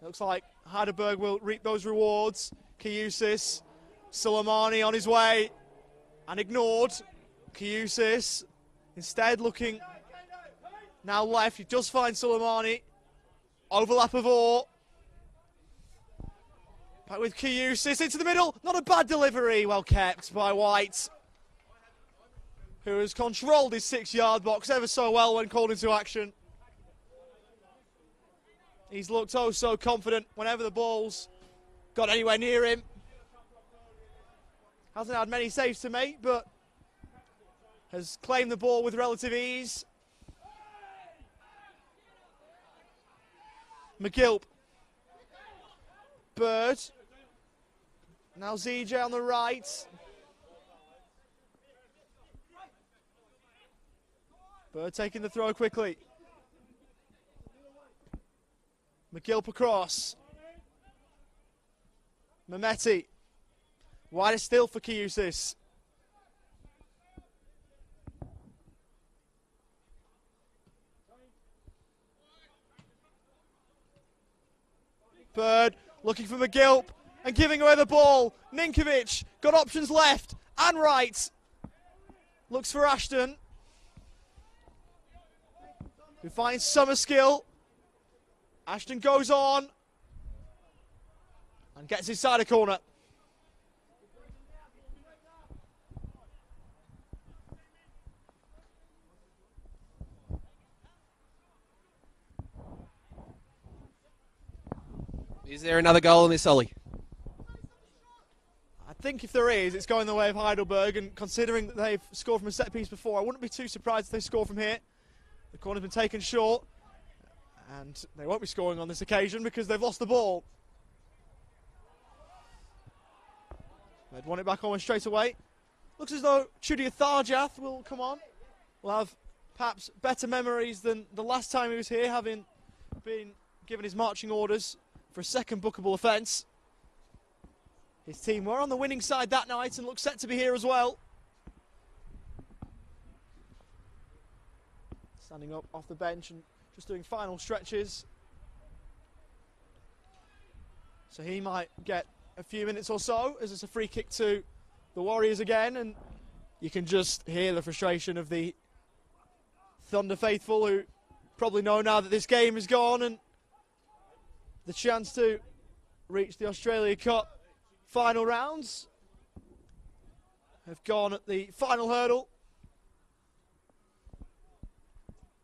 It looks like Heidelberg will reap those rewards. Kiusis, Soleimani on his way and ignored. Kiusis instead looking now left. He does find Soleimani. Overlap of all. Back with Kiusis into the middle. Not a bad delivery. Well kept by White, who has controlled his 6-yard box ever so well when called into action. He's looked oh so confident whenever the ball's got anywhere near him. Hasn't had many saves to make, but has claimed the ball with relative ease. McGilp. Bird. Now ZJ on the right. Bird taking the throw quickly. McGilp across. Mehmeti. Wide still for Kiusis. Bird looking for McGilp and giving away the ball. Ninkovic got options left and right. Looks for Ashton, who finds Summerskill. Ashton goes on and gets inside a corner. Is there another goal in this, Ollie? I think if there is, it's going the way of Heidelberg, and considering that they've scored from a set piece before, I wouldn't be too surprised if they score from here. The corner's been taken short, and they won't be scoring on this occasion because they've lost the ball. They'd want it back almost straight away. Looks as though Chudia Tharjath will come on. Will have perhaps better memories than the last time he was here, having been given his marching orders for a second bookable offence. His team were on the winning side that night and look set to be here as well. Standing up off the bench and just doing final stretches. So he might get a few minutes or so as it's a free kick to the Warriors again, and you can just hear the frustration of the Thunder faithful, who probably know now that this game is gone and the chance to reach the Australia Cup final rounds have gone at the final hurdle,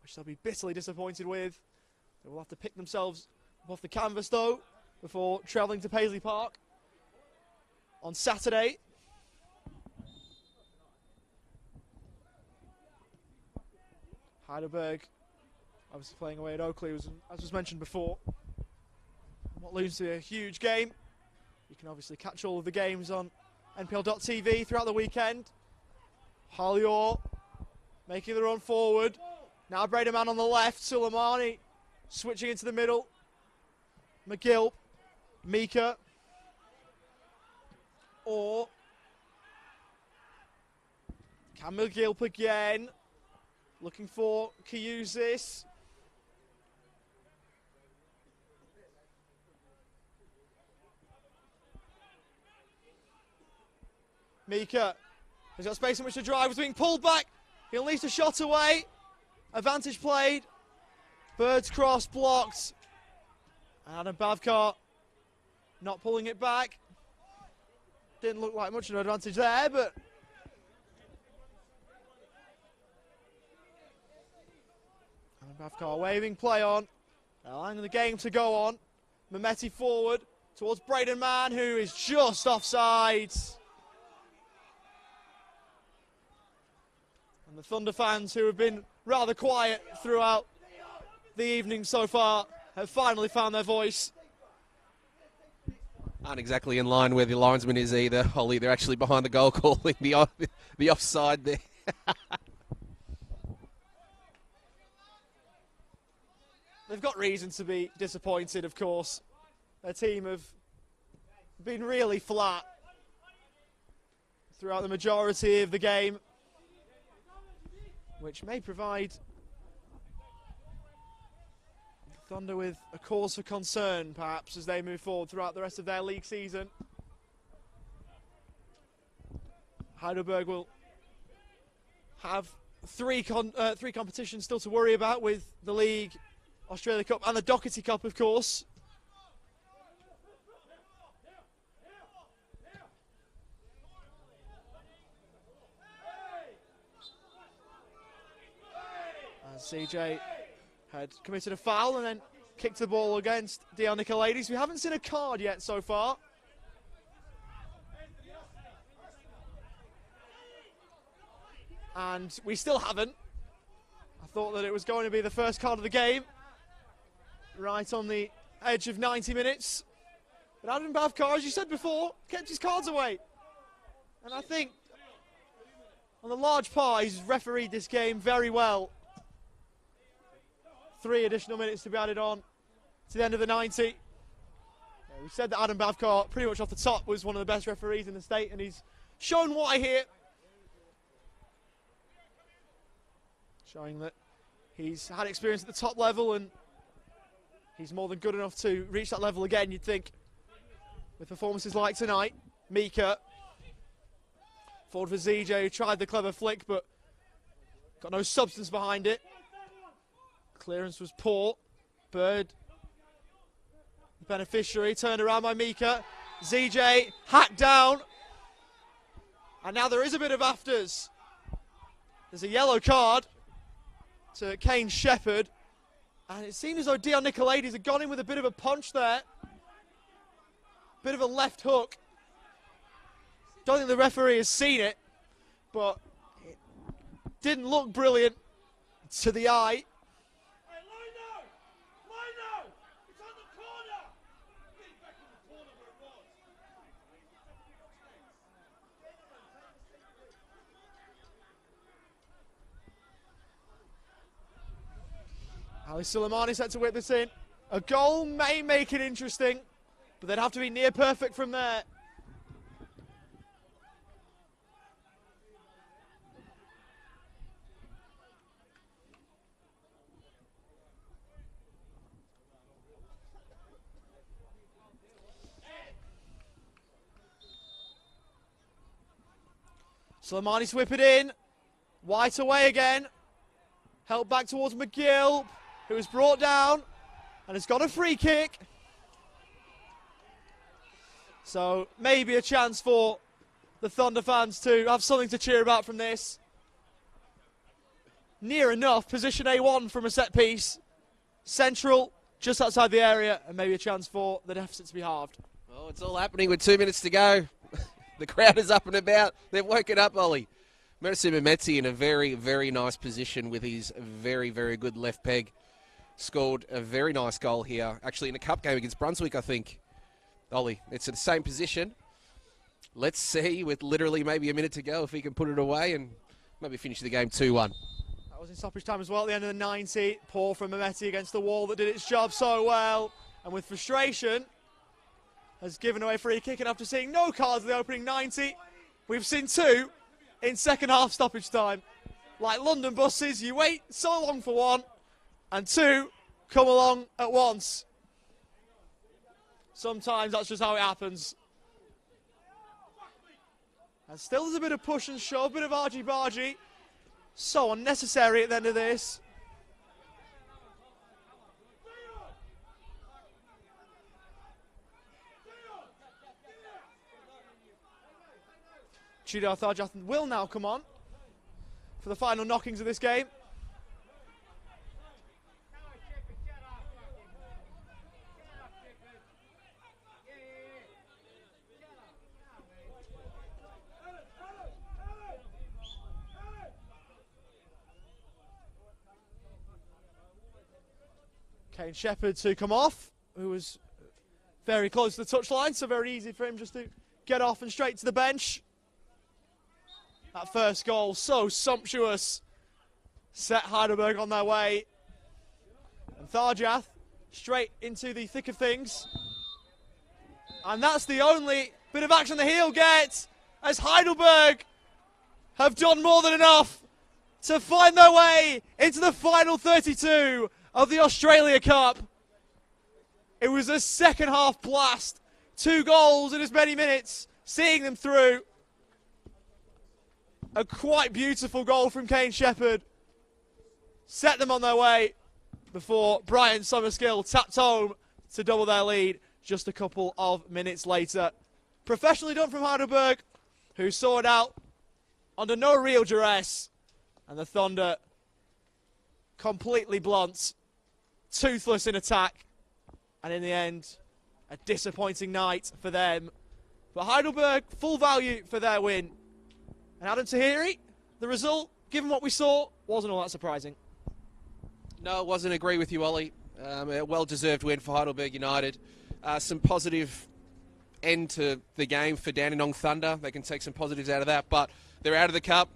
which they'll be bitterly disappointed with. They will have to pick themselves up off the canvas though before travelling to Paisley Park on Saturday. Heidelberg obviously playing away at Oakley, as was mentioned before. What looms to be a huge game. You can obviously catch all of the games on NPL.tv throughout the weekend. Hallior making the run forward. Now Braderman on the left. Soleimani switching into the middle. McGilp. Mika. Or Camille Gilp again. Looking for Kiyusis. Mika has got space in which to drive. Is being pulled back. He unleashed a shot away. Advantage played. Bird's cross blocked. Adam Bavkar not pulling it back. Didn't look like much of an advantage there, but Adam Bavkar waving play on, allowing the game to go on. Mehmeti forward towards Braden Mann, who is just offside. And the Thunder fans, who have been rather quiet throughout the evening so far, have finally found their voice. Aren't exactly in line where the linesman is either, Holly. They're actually behind the goal calling the offside there. They've got reason to be disappointed, of course. Their team have been really flat throughout the majority of the game, which may provide Thunder with a cause for concern, perhaps, as they move forward throughout the rest of their league season. Heidelberg will have three competitions still to worry about, with the League, Australia Cup and the Doherty Cup, of course. As CJ had committed a foul and then kicked the ball against Dion Nicolaides. We haven't seen a card yet so far. And we still haven't. I thought that it was going to be the first card of the game, right on the edge of 90 minutes. But Adam Bavkar, as you said before, kept his cards away. And I think, on the large part, he's refereed this game very well. 3 additional minutes to be added on to the end of the 90. Yeah, we said that Adam Bavkar, pretty much off the top, was one of the best referees in the state, and he's shown why here. Showing that he's had experience at the top level, and he's more than good enough to reach that level again, you'd think, with performances like tonight. Mika, forward for ZJ, who tried the clever flick, but got no substance behind it. Clearance was poor. Bird, the beneficiary, turned around by Mika. ZJ hacked down. And now there is a bit of afters. There's a yellow card to Kane Shepherd. And it seemed as though Dion Nicolaides had gone in with a bit of a punch there. Bit of a left hook. Don't think the referee has seen it, but it didn't look brilliant to the eye. Ali Suleimani set to whip this in. A goal may make it interesting, but they'd have to be near perfect from there. Suleimani's whip it in. White away again. Helped back towards McGill, who was brought down and has got a free kick. So maybe a chance for the Thunder fans to have something to cheer about from this. Near enough, position A1 from a set piece. Central, just outside the area, and maybe a chance for the deficit to be halved. Oh, it's all happening with 2 minutes to go. The crowd is up and about. They've woken up, Ollie. Mehmeti in a very, very nice position with his very, very good left peg. Scored a very nice goal here. Actually, in a cup game against Brunswick, I think. Ollie, it's in the same position. Let's see, with literally maybe a minute to go, if he can put it away and maybe finish the game 2-1. That was in stoppage time as well at the end of the 90. Poor from Mehmeti against the wall that did its job so well. And with frustration, has given away free kick. And after seeing no cards in the opening 90, we've seen 2 in second half stoppage time. Like London buses, you wait so long for one, and two come along at once. Sometimes that's just how it happens. And still there's a bit of push and shove, a bit of argy-bargy. So unnecessary at the end of this. Tudor Tharjathan will now come on for the final knockings of this game. Kane Shepherd to come off, who was very close to the touchline, so very easy for him just to get off and straight to the bench. That first goal, so sumptuous, set Heidelberg on their way. And Tharjath straight into the thick of things. And that's the only bit of action that he'll get, as Heidelberg have done more than enough to find their way into the final 32 of the Australia Cup. It was a second half blast. 2 goals in as many minutes, seeing them through. A quite beautiful goal from Kane Shepherd. Set them on their way before Brian Summerskill tapped home to double their lead just a couple of minutes later. Professionally done from Heidelberg, who saw it out under no real duress. And the Thunder completely blunt, toothless in attack. And in the end, a disappointing night for them. But Heidelberg, full value for their win. And Adam Tahiri, the result, given what we saw, wasn't all that surprising. No, it wasn't. Agree with you, Ollie. A well-deserved win for Heidelberg United. Some positive end to the game for Dandenong Thunder. They can take some positives out of that, but they're out of the cup.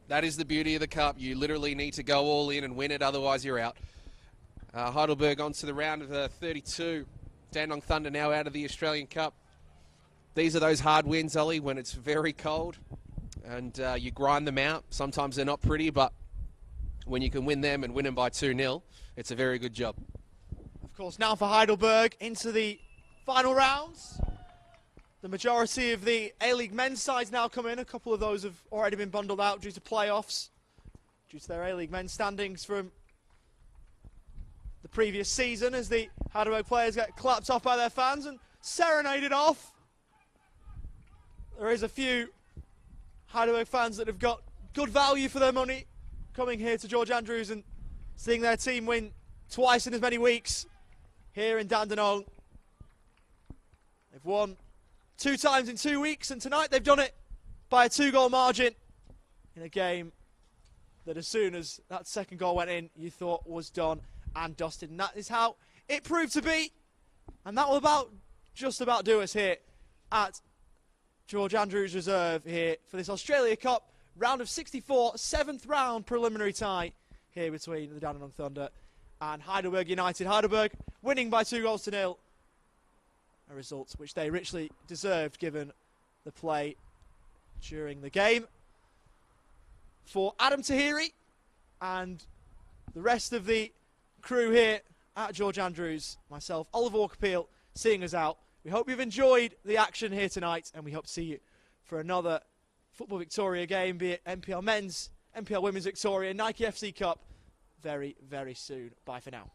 That is the beauty of the cup. You literally need to go all in and win it, otherwise you're out. Heidelberg on to the round of 32. Dandenong Thunder now out of the Australian Cup. These are those hard wins, Ollie, when it's very cold and you grind them out. Sometimes they're not pretty, but when you can win them and win them by 2-0, it's a very good job. Of course, now for Heidelberg into the final rounds. The majority of the A-League men's sides now come in. A couple of those have already been bundled out due to playoffs, due to their A-League men's standings from the previous season, as the Heidelberg players get clapped off by their fans and serenaded off. There is a few Heidelberg fans that have got good value for their money coming here to George Andrews and seeing their team win twice in as many weeks here in Dandenong. They've won 2 times in 2 weeks, and tonight they've done it by a 2-goal margin in a game that as soon as that second goal went in, you thought was done and dusted. And that is how it proved to be. And that will just about do us here at George Andrews Reserve here for this Australia Cup round of 64, 7th round preliminary tie here between the Dandenong Thunder and Heidelberg United. Heidelberg winning by 2-0, a result which they richly deserved given the play during the game. For Adam Tahiri and the rest of the crew here at George Andrews, myself, Oliver Walker-Peel, seeing us out. We hope you've enjoyed the action here tonight, and we hope to see you for another Football Victoria game, be it NPL Men's, NPL Women's Victoria, Nike FC Cup, very, very soon. Bye for now.